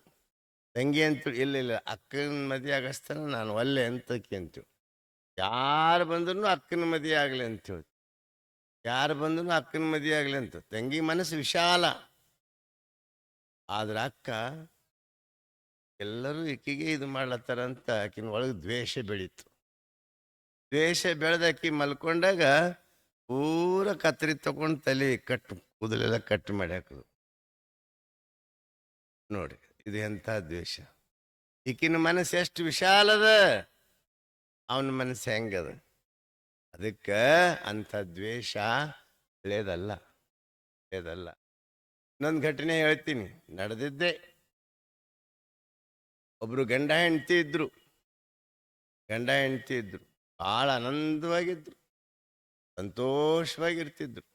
ತಂಗಿ ಅಂತೇಳಿ ಇಲ್ಲ ಅಕ್ಕನ ಮದುವೆ ಆಗಸ್ತಾನ ನಾನು ಒಲ್ಲೆ ಅಂತ ಅಂತೀವಿ. ಯಾರು ಬಂದ್ರು ಅಕ್ಕನ ಮದುವೆ ಆಗಲಿ ಅಂತೇಳಿ, ಅಂತ. ತಂಗಿ ಮನಸ್ಸು ವಿಶಾಲ. ಆದ್ರೆ ಅಕ್ಕ ಎಲ್ಲರೂ ಈಕಿಗೆ ಇದು ಮಾಡ್ಲತ್ತಾರ ಅಂತ ಆಕಿನ ಒಳಗೆ ದ್ವೇಷ ಬೆಳೀತು. ದ್ವೇಷ ಬೆಳೆದ ಆಕಿ ಮಲ್ಕೊಂಡಾಗ ಪೂರ ಕತ್ರಿ ತಗೊಂಡು ತಲೆ ಕೂದಲೆಲ್ಲ ಕಟ್ ಮಾಡಿ ಹಾಕುದು. ನೋಡಿ ಇದು ಎಂಥ ದ್ವೇಷ. ಈಕಿನ ಮನಸ್ಸು ಎಷ್ಟು ವಿಶಾಲದ, ಅವನ ಮನಸ್ಸು ಹೆಂಗದ. ಅದಕ್ಕೆ ಅಂಥ ದ್ವೇಷ ಒಳ್ಳೇದಲ್ಲ, ಒಳ್ಳೇದಲ್ಲ. ಇನ್ನೊಂದು ಘಟನೆ ಹೇಳ್ತೀನಿ, ನಡೆದಿದ್ದೆ. ಒಬ್ರು ಗಂಡ ಹೆಂಡತಿ ಇದ್ರು, ಭಾಳ ಆನಂದವಾಗಿದ್ರು, ಸಂತೋಷವಾಗಿರ್ತಿದ್ರು,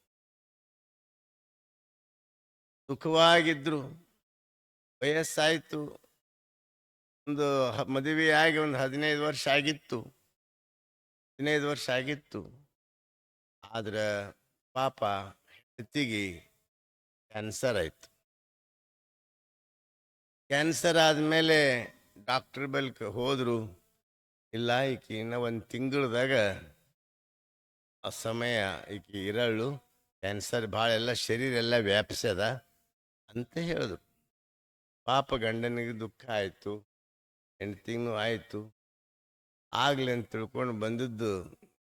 ಸುಖವಾಗಿದ್ರು. ವಯಸ್ಸಾಯಿತು, ಒಂದು ಮದುವೆಯಾಗಿ ಒಂದು 15 ವರ್ಷ ಆಗಿತ್ತು. ಆದ್ರೆ ಪಾಪ ಹೆಂಡತಿಗೆ ಕ್ಯಾನ್ಸರ್ ಆಯಿತು. ಕ್ಯಾನ್ಸರ್ ಆದಮೇಲೆ ಡಾಕ್ಟ್ರ್ ಬಲ್ಕ್ ಹೋದರು. ಇಲ್ಲ, ಈಕಿ ಇನ್ನು 1 ತಿಂಗಳದಾಗ ಆ ಸಮಯ ಈಕಿ ಇರಳು, ಕ್ಯಾನ್ಸರ್ ಭಾಳ ಎಲ್ಲ ಶರೀರ ಎಲ್ಲ ವ್ಯಾಪಿಸ್ಯದ ಅಂತ ಹೇಳಿದ್ರು. ಪಾಪ ಗಂಡನಿಗೆ ದುಃಖ ಆಯಿತು, ಹೆಂಡ್ತಿಗೂ ಆಯಿತು. ಆಗಲಿ ಅಂತ ತಿಳ್ಕೊಂಡು ಬಂದದ್ದು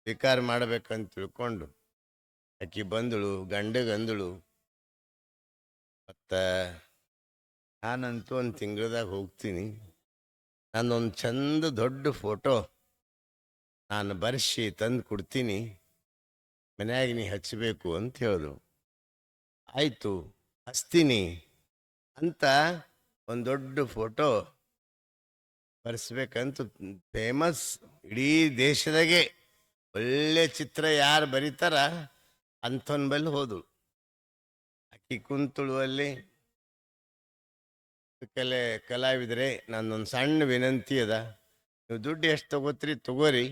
ಸ್ವೀಕಾರ ಮಾಡ್ಬೇಕಂತ ತಿಳ್ಕೊಂಡು ಆಕಿ ಬಂದಳು, ಗಂಡಗೆ ಅಂದಳು, ಮತ್ತು ನಾನಂತೂ 1 ತಿಂಗಳದಾಗ ಹೋಗ್ತೀನಿ, ನಾನೊಂದು ಚಂದ ದೊಡ್ಡ ಫೋಟೋ ನಾನು ಬರ್ಸಿ ತಂದು ಕೊಡ್ತೀನಿ, ಮನ್ಯಾಗ ನೀ ಹಚ್ಚಬೇಕು ಅಂತ ಹೇಳಿದ್ರು. ಆಯಿತು ಹಚ್ತೀನಿ ಅಂತ ಒಂದು ದೊಡ್ಡ ಫೋಟೋ ಬರ್ಸ್ಬೇಕಂತ ಫೇಮಸ್ ಇಡೀ ದೇಶದಾಗೆ ಒಳ್ಳೆ ಚಿತ್ರ ಯಾರು ಬರೀತಾರ ಅಂಥವನ್ ಬಲ್ಲಿ ಹೋದಳು. ಆಕಿ ಕುಂತಳು ಅಲ್ಲಿ. ಕಲಾವಿದರೆ, ನನ್ನೊಂದು ಸಣ್ಣ ವಿನಂತಿ ಅದ, ನೀವು ದುಡ್ಡು ಎಷ್ಟು ತಗೋತ್ರಿ ತಗೋರಿ,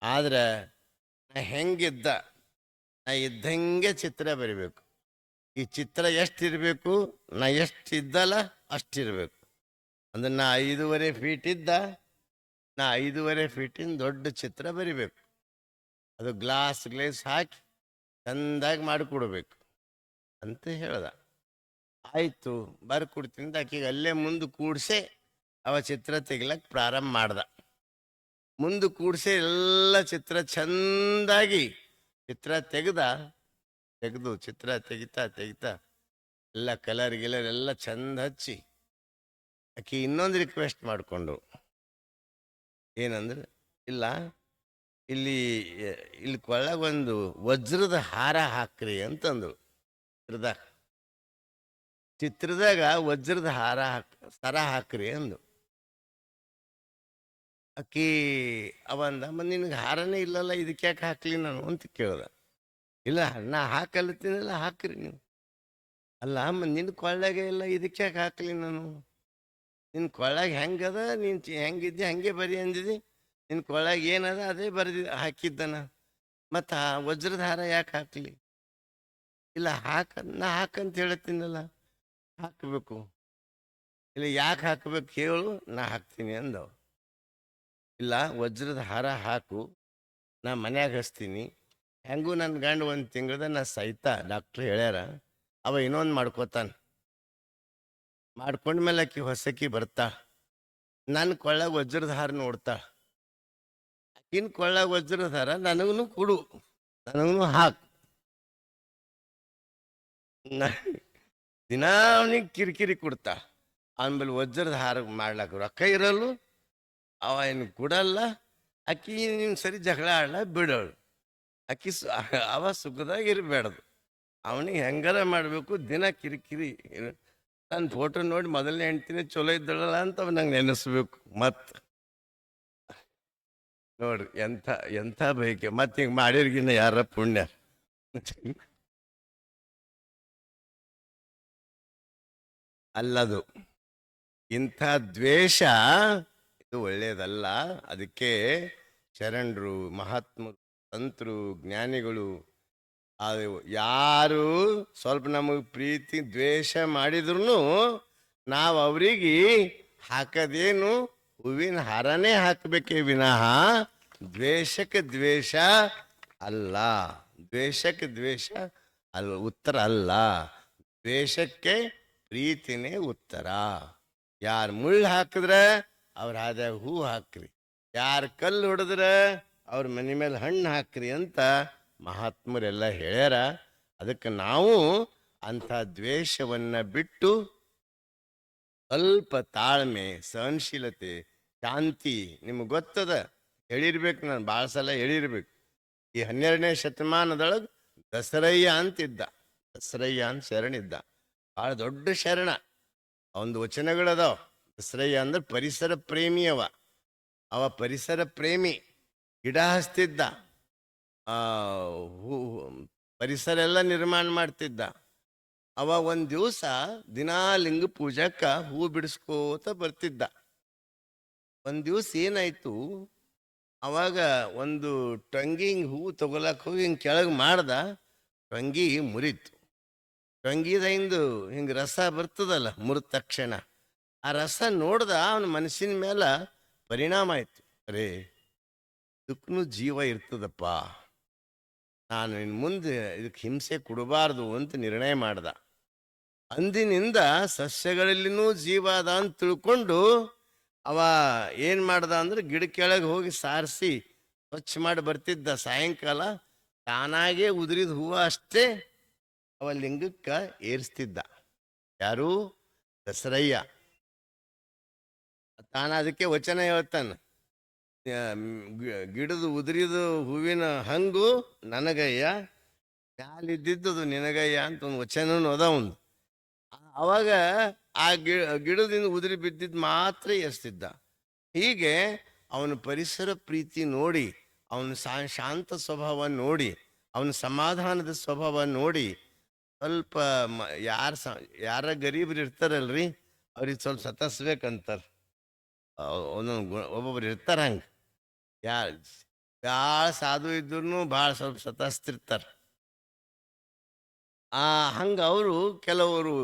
ಆದ್ರೆ ನಾ ಹೆಂಗಿದ್ದ ನಾ ಇದ್ದಂಗೆ ಚಿತ್ರ ಬರಿಬೇಕು. ಈ ಚಿತ್ರ ಎಷ್ಟಿರಬೇಕು, ನಾ ಎಷ್ಟು ಇದ್ದಲ್ಲ ಅಷ್ಟಿರಬೇಕು. ಅಂದ್ರೆ ನಾ 5.5 ಫೀಟ್ ಇದ್ದ, ನಾ 5.5 ಫೀಟಿನ ದೊಡ್ಡ ಚಿತ್ರ ಬರಿಬೇಕು. ಅದು ಗ್ಲಾಸ್ ಹಾಕಿ ಚಂದಾಗಿ ಮಾಡಿಕೊಡ್ಬೇಕು ಅಂತ ಹೇಳ್ದ. ಆಯಿತು ಬರ್ಕೊಡ್ತೀನಿ ಅಂತ ಆಕೆಗೆ ಅಲ್ಲೇ ಮುಂದೆ ಕೂಡ್ಸೆ ಅವ ಚಿತ್ರ ತೆಗಿಲಕ್ಕೆ ಪ್ರಾರಂಭ ಮಾಡ್ದ. ಮುಂದೆ ಕೂಡ್ಸೆ ಎಲ್ಲ ಚಿತ್ರ ಚಂದಾಗಿ ಚಿತ್ರ ತೆಗೆದು ಚಿತ್ರ ತೆಗಿತಾ ಎಲ್ಲ ಕಲರ್ ಗಿಲರ್ ಎಲ್ಲ ಚಂದ ಹಚ್ಚಿ ಆಕೆ ಇನ್ನೊಂದು ರಿಕ್ವೆಸ್ಟ್ ಮಾಡಿಕೊಂಡು, ಏನಂದ್ರೆ, ಇಲ್ಲ ಇಲ್ಲಿ ಕೊಳ್ಳಗೊಂದು ವಜ್ರದ ಹಾರ ಹಾಕ್ರಿ ಅಂತಂದು. ಚಿತ್ರದಾಗ ವಜ್ರದ ಸರ ಹಾಕ್ರಿ ಅಂದು. ಆಕಿ ಅವಂದ, ನಿನಗೆ ಹಾರನೇ ಇಲ್ಲಲ್ಲ, ಇದಕ್ಕೆ ಯಾಕೆ ಹಾಕ್ಲಿ ನಾನು ಅಂತ ಕೇಳ್ದ. ಇಲ್ಲ, ನಾ ಹಾಕಲ್ಲತ್ತೀನಲ್ಲ, ಹಾಕ್ರಿ ನೀವು. ಅಲ್ಲ ನಿನ್ನ ಕೊಳ್ಳಾಗೆ ಇಲ್ಲ, ಇದಕ್ಕೆ ಯಾಕೆ ಹಾಕ್ಲಿ ನಾನು? ನಿನ್ನ ಕೊಳ್ಳಾಗ ಹೆಂಗದ, ನೀನು ಹೆಂಗಿದ್ದೆ ಹಂಗೆ ಬರಿ ಅಂದಿದ್ದಿ, ನಿನ್ನ ಕೊಳ್ಳಾಗ ಏನದ ಅದೇ ಹಾಕಿದ್ದನ, ಮತ್ತು ವಜ್ರದ ಹಾರ ಯಾಕೆ ಹಾಕ್ಲಿ? ಇಲ್ಲ ನಾ ಹಾಕಂತ ಹೇಳತ್ತೀನಲ್ಲ, ಹಾಕಬೇಕು. ಇಲ್ಲ ಯಾಕೆ ಹಾಕಬೇಕು ಹೇಳು, ನಾ ಹಾಕ್ತೀನಿ ಅಂದವ. ಇಲ್ಲ, ವಜ್ರದ ಹಾರ ಹಾಕು, ನಾ ಮನ್ಯಾಗ ಹಚ್ತೀನಿ. ಹೆಂಗೂ ನನ್ನ ಗಂಡ 1 ತಿಂಗಳದ ನಾ ಸಹಿತ ಡಾಕ್ಟ್ರ್ ಹೇಳ್ಯಾರ, ಅವ ಇನ್ನೊಂದು ಮಾಡ್ಕೋತಾನ. ಮಾಡ್ಕೊಂಡ್ಮೇಲೆ ಆಕಿ ಹೊಸಕಿ ಬರ್ತಾ ನನ್ನ ಕೊಳ್ಳಾಗ ವಜ್ರದ ಹಾರ ನೋಡ್ತಾ, ಆಕಿನ ಕೊಳ್ಳಾಗ ವಜ್ರದ ಹಾರ ನನಗೂ ಕೊಡು, ನನಗೂ ಹಾಕು. ದಿನಾ ಅವನಿಗೆ ಕಿರಿಕಿರಿ ಕೊಡ್ತಾ, ಅವನ ವಜ್ರದ ಹಾರ ಮಾಡ್ಲಾಕ ರೊಕ್ಕ ಇರಲ್ಲು, ಅವ ಏನು ಕೊಡಲ್ಲ. ಆಕಿ ನೀನು ಸರಿ ಜಗಳ ಆಡಲ ಬಿಡೋಳು. ಆಕಿ ಅವ ಸುಖದಾಗ ಇರಬೇಡದು, ಅವನಿಗೆ ಹೆಂಗಾರ ಮಾಡಬೇಕು. ದಿನ ಕಿರಿಕಿರಿ. ನನ್ನ ಫೋಟೋ ನೋಡಿ ಮೊದಲನೇ ಹೆಂಡ್ತಿನೇ ಚಲೋ ಇದ್ದಳಲ್ಲ ಅಂತ ಅವ ನಂಗೆ ನೆನೆಸ್ಬೇಕು. ಮತ್ತು ನೋಡ್ರಿ ಎಂಥ ಬಯಕೆ. ಮತ್ತೆ ಹಿಂಗೆ ಮಾಡಿರ್ಗಿನ್ನ ಯಾರ ಪುಣ್ಯ. ಅಲ್ಲದು ಇಂಥ ದ್ವೇಷ ಇದು ಒಳ್ಳೆಯದಲ್ಲ. ಅದಕ್ಕೆ ಶರಣರು, ಮಹಾತ್ಮರು, ಸಂತರು, ಜ್ಞಾನಿಗಳು ಯಾರು ಸ್ವಲ್ಪ ನಮಗೆ ಪ್ರೀತಿ ದ್ವೇಷ ಮಾಡಿದ್ರು ನಾವು ಅವರಿಗೆ ಹಾಕದೇನು ಹೂವಿನ ಹಾರನೇ ಹಾಕಬೇಕೇ ವಿನಃ ದ್ವೇಷಕ್ಕೆ ದ್ವೇಷ ಅಲ್ಲ. ದ್ವೇಷಕ್ಕೆ ದ್ವೇಷ ಉತ್ತರ ಅಲ್ಲ. ದ್ವೇಷಕ್ಕೆ ಪ್ರೀತಿನೇ ಉತ್ತರ. ಯಾರು ಮುಳ್ಳು ಹಾಕಿದ್ರೆ ಅವ್ರ ಹಾದ್ಯಾಗ ಹೂ ಹಾಕ್ರಿ, ಯಾರು ಕಲ್ಲು ಹೊಡೆದ್ರೆ ಅವ್ರ ಮನೆ ಮೇಲೆ ಹಣ್ಣು ಹಾಕ್ರಿ ಅಂತ ಮಹಾತ್ಮರೆಲ್ಲ ಹೇಳ್ಯಾರ. ಅದಕ್ಕೆ ನಾವು ಅಂಥ ದ್ವೇಷವನ್ನ ಬಿಟ್ಟು ಸ್ವಲ್ಪ ತಾಳ್ಮೆ, ಸಹನಶೀಲತೆ, ಶಾಂತಿ. ನಿಮ್ಗೆ ಗೊತ್ತದ, ಹೇಳಿರ್ಬೇಕು, ನಾನು ಭಾಳ ಸಲ ಹೇಳಿರ್ಬೇಕು. ಈ 12ನೇ ಶತಮಾನದೊಳಗೆ ದಸರಯ್ಯ ಅಂತಿದ್ದ, ದಸರಯ್ಯ ಅಂತ ಶರಣಿದ್ದ, ಭಾಳ ದೊಡ್ಡ ಶರಣ. ಅವನದು ವಚನಗಳದಾವ. ದಸರಯ್ಯ ಅಂದ್ರೆ ಪರಿಸರ ಪ್ರೇಮಿಯವ. ಅವ ಪರಿಸರ ಪ್ರೇಮಿ, ಗಿಡ ಹಚ್ತಿದ್ದ, ಹೂ, ಪರಿಸರ ಎಲ್ಲ ನಿರ್ಮಾಣ ಮಾಡ್ತಿದ್ದ. ಅವ ಒಂದು ದಿವಸ ದಿನಾ ಲಿಂಗ ಪೂಜಕ್ಕ ಹೂ ಬಿಡಿಸ್ಕೋತ ಬರ್ತಿದ್ದ. ಒಂದು ದಿವಸ ಏನಾಯ್ತು, ಅವಾಗ ಒಂದು ಟೊಂಗಿ ಹಿಂಗೆ ಹೂ ತಗೊಳಕ್ ಹೋಗಿ ಹಿಂಗೆ ಕೆಳಗೆ ಮಾಡ್ದ, ಟೊಂಗಿ ಮುರಿತು. ಟೊಂಗಿದಿಂದ ಹಿಂಗೆ ರಸ ಬರ್ತದಲ್ಲ, ಮುರಿದ ತಕ್ಷಣ ಆ ರಸ ನೋಡ್ದ, ಅವನ ಮನಸ್ಸಿನ ಮೇಲೆ ಪರಿಣಾಮ ಆಯ್ತು. ಅರೇ, ಇದಕ್ಕೂ ಜೀವ ಇರ್ತದಪ್ಪ, ನಾನು ಇನ್ನು ಮುಂದೆ ಇದಕ್ಕೆ ಹಿಂಸೆ ಕೊಡಬಾರ್ದು ಅಂತ ನಿರ್ಣಯ ಮಾಡ್ದ. ಅಂದಿನಿಂದ ಸಸ್ಯಗಳಲ್ಲಿನೂ ಜೀವ ಅದ ಅಂತ ತಿಳ್ಕೊಂಡು ಅವ ಏನು ಮಾಡ್ದ ಅಂದ್ರೆ ಗಿಡ ಕೆಳಗೆ ಹೋಗಿ ಸಾರಿಸಿ ಸ್ವಚ್ಛ ಮಾಡಿ ಬರ್ತಿದ್ದ. ಸಾಯಂಕಾಲ ತಾನಾಗೇ ಉದುರಿದ ಹೂವು ಅಷ್ಟೇ ಅವ ಲಿಂಗಕ್ಕೆ ಏರಿಸ್ತಿದ್ದ. ಯಾರು? ದಸರಯ್ಯ. ತಾನ ಅದಕ್ಕೆ ವಚನ ಹೇಳ್ತಾನೆ, ಗಿಡದ ಉದುರಿದ ಹೂವಿನ ಹಂಗು ನನಗಯ್ಯ, ಮ್ಯಾಲಿದ್ದಿದ್ದು ನಿನಗಯ್ಯ ಅಂತ ಒಂದು ವಚನನೂ ಅದ ಒಂದು. ಅವಾಗ ಆ ಗಿಡದಿಂದ ಉದುರಿ ಬಿದ್ದಿದ್ದು ಮಾತ್ರ ಎಸ್ತಿದ್ದ. ಹೀಗೆ ಅವನ ಪರಿಸರ ಪ್ರೀತಿ ನೋಡಿ, ಅವನ ಶಾಂತ ಸ್ವಭಾವ ನೋಡಿ, ಅವನ ಸಮಾಧಾನದ ಸ್ವಭಾವ ನೋಡಿ, ಸ್ವಲ್ಪ ಯಾರ ಗರೀಬರು ಇರ್ತಾರಲ್ರಿ, ಅವ್ರಿಗೆ ಸ್ವಲ್ಪ ಸತಾಯಿಸ್ಬೇಕಂತಾರೆ. ಒಂದೊಂದು ಒಬ್ಬೊಬ್ರು ಇರ್ತಾರ ಹಂಗೆ, ಭಾಳ ಸಾಧು ಇದ್ರು ಭಾಳ ಸ್ವಲ್ಪ ಸತಾಯಿಸ್ತಿರ್ತಾರೆ. ಹಂಗೆ ಅವರು ಕೆಲವರು,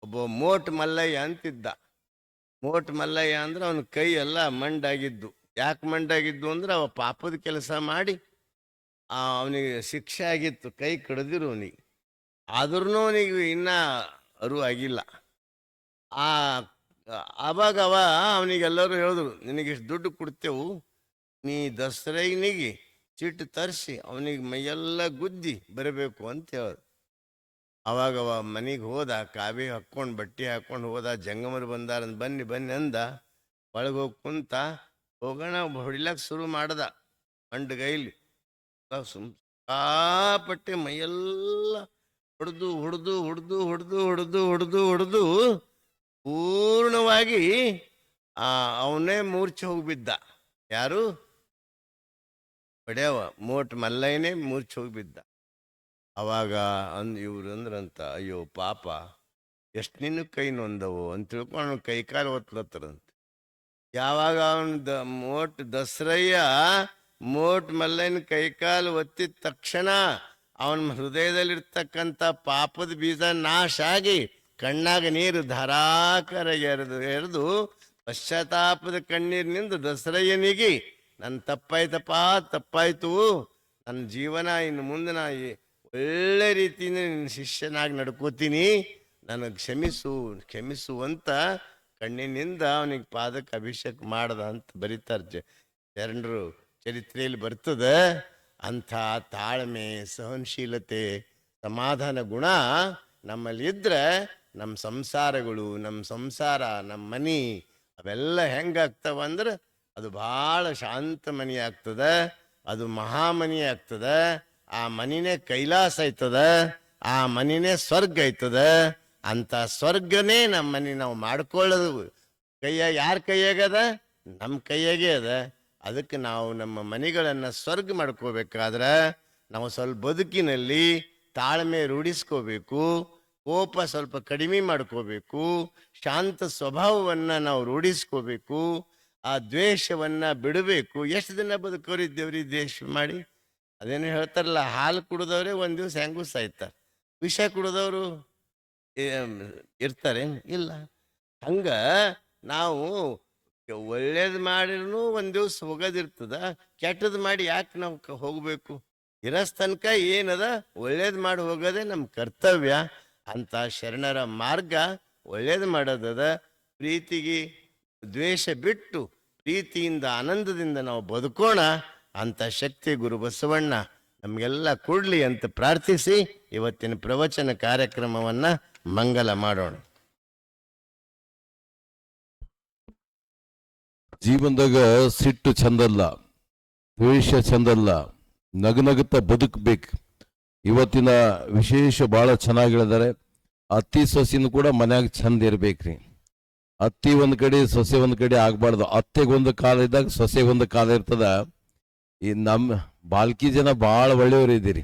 ಒಬ್ಬ ಮೋಟ್ ಮಲ್ಲಯ್ಯ ಅಂತಿದ್ದ. ಮೋಟ್ ಮಲ್ಲಯ್ಯ ಅಂದ್ರೆ ಅವನ ಕೈ ಎಲ್ಲ ಮಂಡಾಗಿದ್ದು. ಯಾಕೆ ಮಂಡಾಗಿದ್ದು ಅಂದ್ರೆ ಅವ ಪಾಪದ ಕೆಲಸ ಮಾಡಿ ಅವನಿಗೆ ಶಿಕ್ಷೆ ಆಗಿತ್ತು, ಕೈ ಕಡ್ದಿರು ಅವನಿಗೆ. ಆದ್ರೂ ಅವನಿಗೆ ಇನ್ನೂ ಅರು ಆಗಿಲ್ಲ. ಆವಾಗ ಅವನಿಗೆಲ್ಲರೂ ಹೇಳಿದ್ರು, ನಿನಗಿಷ್ಟು ದುಡ್ಡು ಕೊಡ್ತೇವು, ನೀ ದಸರನಿಗೆ ಚಿಟ್ಟು ತರಿಸಿ ಅವನಿಗೆ ಮೈಯೆಲ್ಲ ಗುದ್ದಿ ಬರಬೇಕು ಅಂತ ಹೇಳೋದು. ಅವಾಗ ಮನೆಗೆ ಹೋದ, ಕಾವಿ ಹಾಕ್ಕೊಂಡು ಬಟ್ಟೆ ಹಾಕ್ಕೊಂಡು ಹೋದ. ಜಂಗಮರು ಬಂದಾರಂತ ಬನ್ನಿ ಬನ್ನಿ ಅಂದ. ಒಳಗೆ ಹೋಗಿ ಕುಂತ, ಹೋಗೋಣ ಹೊಡಿಲಕ್ಕೆ ಶುರು ಮಾಡ್ದ ಮಂಡಗೈಲಿ. ಸಿಕ್ಕಾಪಟ್ಟೆ ಮೈಯೆಲ್ಲ ಹೊಡೆದು ಹೊಡೆದು ಹೊಡೆದು ಹೊಡೆದು ಹೊಡೆದು ಹೊಡೆದು ಹೊಡೆದು ಪೂರ್ಣವಾಗಿ ಅವನೇ ಮೂರ್ಛೆ ಹೋಗಿಬಿದ್ದ. ಯಾರು? ಹೊಡೆಯವ ಮೋಟ್ ಮಲ್ಲಯ್ಯನೇ ಮೂರ್ಛೆ ಹೋಗಿಬಿದ್ದ. ಅವಾಗ ಇವ್ರು ಅಂದ್ರಂತ, ಅಯ್ಯೋ ಪಾಪ, ಎಷ್ಟು ನಿನ್ನ ಕೈ ನೊಂದವು ಅಂತ ತಿಳ್ಕೊಂಡು ಅವ್ನು ಕೈಕಾಲು ಒತ್ಲತ್ತರಂತೆ. ಯಾವಾಗ ಮೋಟ್ ದಸರಯ್ಯ ಮೋಟ್ ಮಲ್ಲಯ್ಯನ ಕೈಕಾಲು ಒತ್ತಿದ ತಕ್ಷಣ ಅವನ ಹೃದಯದಲ್ಲಿರ್ತಕ್ಕಂಥ ಪಾಪದ ಬೀಜ ನಾಶ ಆಗಿ ಕಣ್ಣಾಗ ನೀರು ಧಾರಾಕಾರ ಎರೆದು ಪಶ್ಚಾತ್ತಾಪದ ಕಣ್ಣೀರಿನಿಂದ ದಸರಯ್ಯನಿಗೆ, ನನ್ನ ತಪ್ಪಾಯ್ತು, ನನ್ನ ಜೀವನ ಇನ್ನು ಮುಂದೆ ನಾ ಒಳ್ಳೆ ರೀತಿಯಿಂದ ನಿನ್ನ ಶಿಷ್ಯನಾಗಿ ನಡ್ಕೋತೀನಿ, ನನಗೆ ಕ್ಷಮಿಸು ಅಂತ ಕಣ್ಣಿನಿಂದ ಅವನಿಗೆ ಪಾದಕ್ಕೆ ಅಭಿಷೇಕ ಮಾಡ್ದ ಅಂತ ಬರೀತಾರೆ ಶರಣರು ಚರಿತ್ರೆಯಲ್ಲಿ ಬರ್ತದೆ. ಅಂಥ ತಾಳ್ಮೆ, ಸಹನಶೀಲತೆ, ಸಮಾಧಾನ ಗುಣ ನಮ್ಮಲ್ಲಿದ್ದರೆ ನಮ್ಮ ಸಂಸಾರಗಳು, ನಮ್ಮ ಸಂಸಾರ, ನಮ್ಮ ಮನೆ ಅವೆಲ್ಲ ಹೆಂಗಾಗ್ತವ ಅಂದ್ರೆ ಅದು ಭಾಳ ಶಾಂತ ಮನೆ ಆಗ್ತದೆ, ಅದು ಮಹಾಮನಿ ಆಗ್ತದೆ. ಆ ಮನಿನೇ ಕೈಲಾಸ ಆಯ್ತದ, ಆ ಮನಿನೇ ಸ್ವರ್ಗ ಆಯ್ತದ. ಅಂತ ಸ್ವರ್ಗನೇ ನಮ್ಮ ಮನೆ ನಾವು ಮಾಡ್ಕೊಳ್ಳೋದು ಯಾರ ಕೈಯಾಗದ? ನಮ್ಮ ಕೈಯಾಗೆ ಅದ. ಅದಕ್ಕೆ ನಾವು ನಮ್ಮ ಮನೆಗಳನ್ನು ಸ್ವರ್ಗ ಮಾಡ್ಕೋಬೇಕಾದ್ರೆ ನಾವು ಸ್ವಲ್ಪ ಬದುಕಿನಲ್ಲಿ ತಾಳ್ಮೆ ರೂಢಿಸ್ಕೋಬೇಕು, ಕೋಪ ಸ್ವಲ್ಪ ಕಡಿಮೆ ಮಾಡ್ಕೋಬೇಕು, ಶಾಂತ ಸ್ವಭಾವವನ್ನು ನಾವು ರೂಢಿಸ್ಕೋಬೇಕು, ಆ ದ್ವೇಷವನ್ನು ಬಿಡಬೇಕು. ಎಷ್ಟು ದಿನ ಬದುಕೋರಿದ್ದೇವ್ರಿ ದ್ವೇಷ ಮಾಡಿ? ಅದೇನು ಹೇಳ್ತಾರಲ್ಲ, ಹಾಲು ಕುಡಿದವ್ರೆ ಒಂದು ದಿವಸ ಹೆಂಗೂ ಸಾಯ್ತಾರೆ, ವಿಷ ಕುಡಿದವರು ಇರ್ತಾರೆ ಇಲ್ಲ. ಹಂಗೆ ನಾವು ಒಳ್ಳೇದು ಮಾಡಿರೂ ಒಂದು ದಿವಸ ಹೋಗೋದಿರ್ತದ, ಕೆಟ್ಟದ್ದು ಮಾಡಿ ಯಾಕೆ ನಾವು ಹೋಗಬೇಕು? ಇರಸ್ ತನಕ ಏನದ ಒಳ್ಳೇದು ಮಾಡಿ ಹೋಗೋದೇ ನಮ್ಮ ಕರ್ತವ್ಯ. ಅಂತ ಶರಣರ ಮಾರ್ಗ ಒಳ್ಳೇದು ಮಾಡೋದದ. ಪ್ರೀತಿಗೆ ದ್ವೇಷ ಬಿಟ್ಟು ಪ್ರೀತಿಯಿಂದ ಆನಂದದಿಂದ ನಾವು ಬದುಕೋಣ ಅಂತ ಶಕ್ತಿ ಗುರು ಬಸವಣ್ಣ ನಮಗೆಲ್ಲ ಕೊಡ್ಲಿ ಅಂತ ಪ್ರಾರ್ಥಿಸಿ ಇವತ್ತಿನ ಪ್ರವಚನ ಕಾರ್ಯಕ್ರಮವನ್ನ ಮಂಗಲ ಮಾಡೋಣ. ಜೀವನದಾಗ ಸಿಟ್ಟು ಚಂದಲ್ಲ, ದ್ವೇಷ ಚಂದಲ್ಲ, ನಗನಗುತ್ತಾ ಬದುಕಬೇಕು. ಇವತ್ತಿನ ವಿಶೇಷ ಭಾಳ ಚೆನ್ನಾಗಿ ಹೇಳಿದ್ದಾರೆ. ಅತ್ತಿ ಸೊಸಿನೂ ಕೂಡ ಮನ್ಯಾಗ ಚಂದ ಇರ್ಬೇಕ್ರಿ. ಅತ್ತಿ ಒಂದ್ ಕಡೆ ಸೊಸೆ ಒಂದ್ ಕಡೆ ಆಗ್ಬಾರ್ದು. ಅತ್ತೆಗೊಂದು ಕಾಲ ಇದ್ದಾಗ ಸೊಸೆ ಒಂದು ಕಾಲ ಇರ್ತದ. ಈ ನಮ್ಮ ಬಾಲ್ಕಿ ಜನ ಭಾಳ ಒಳ್ಳೆಯವರು ಇದ್ದೀರಿ.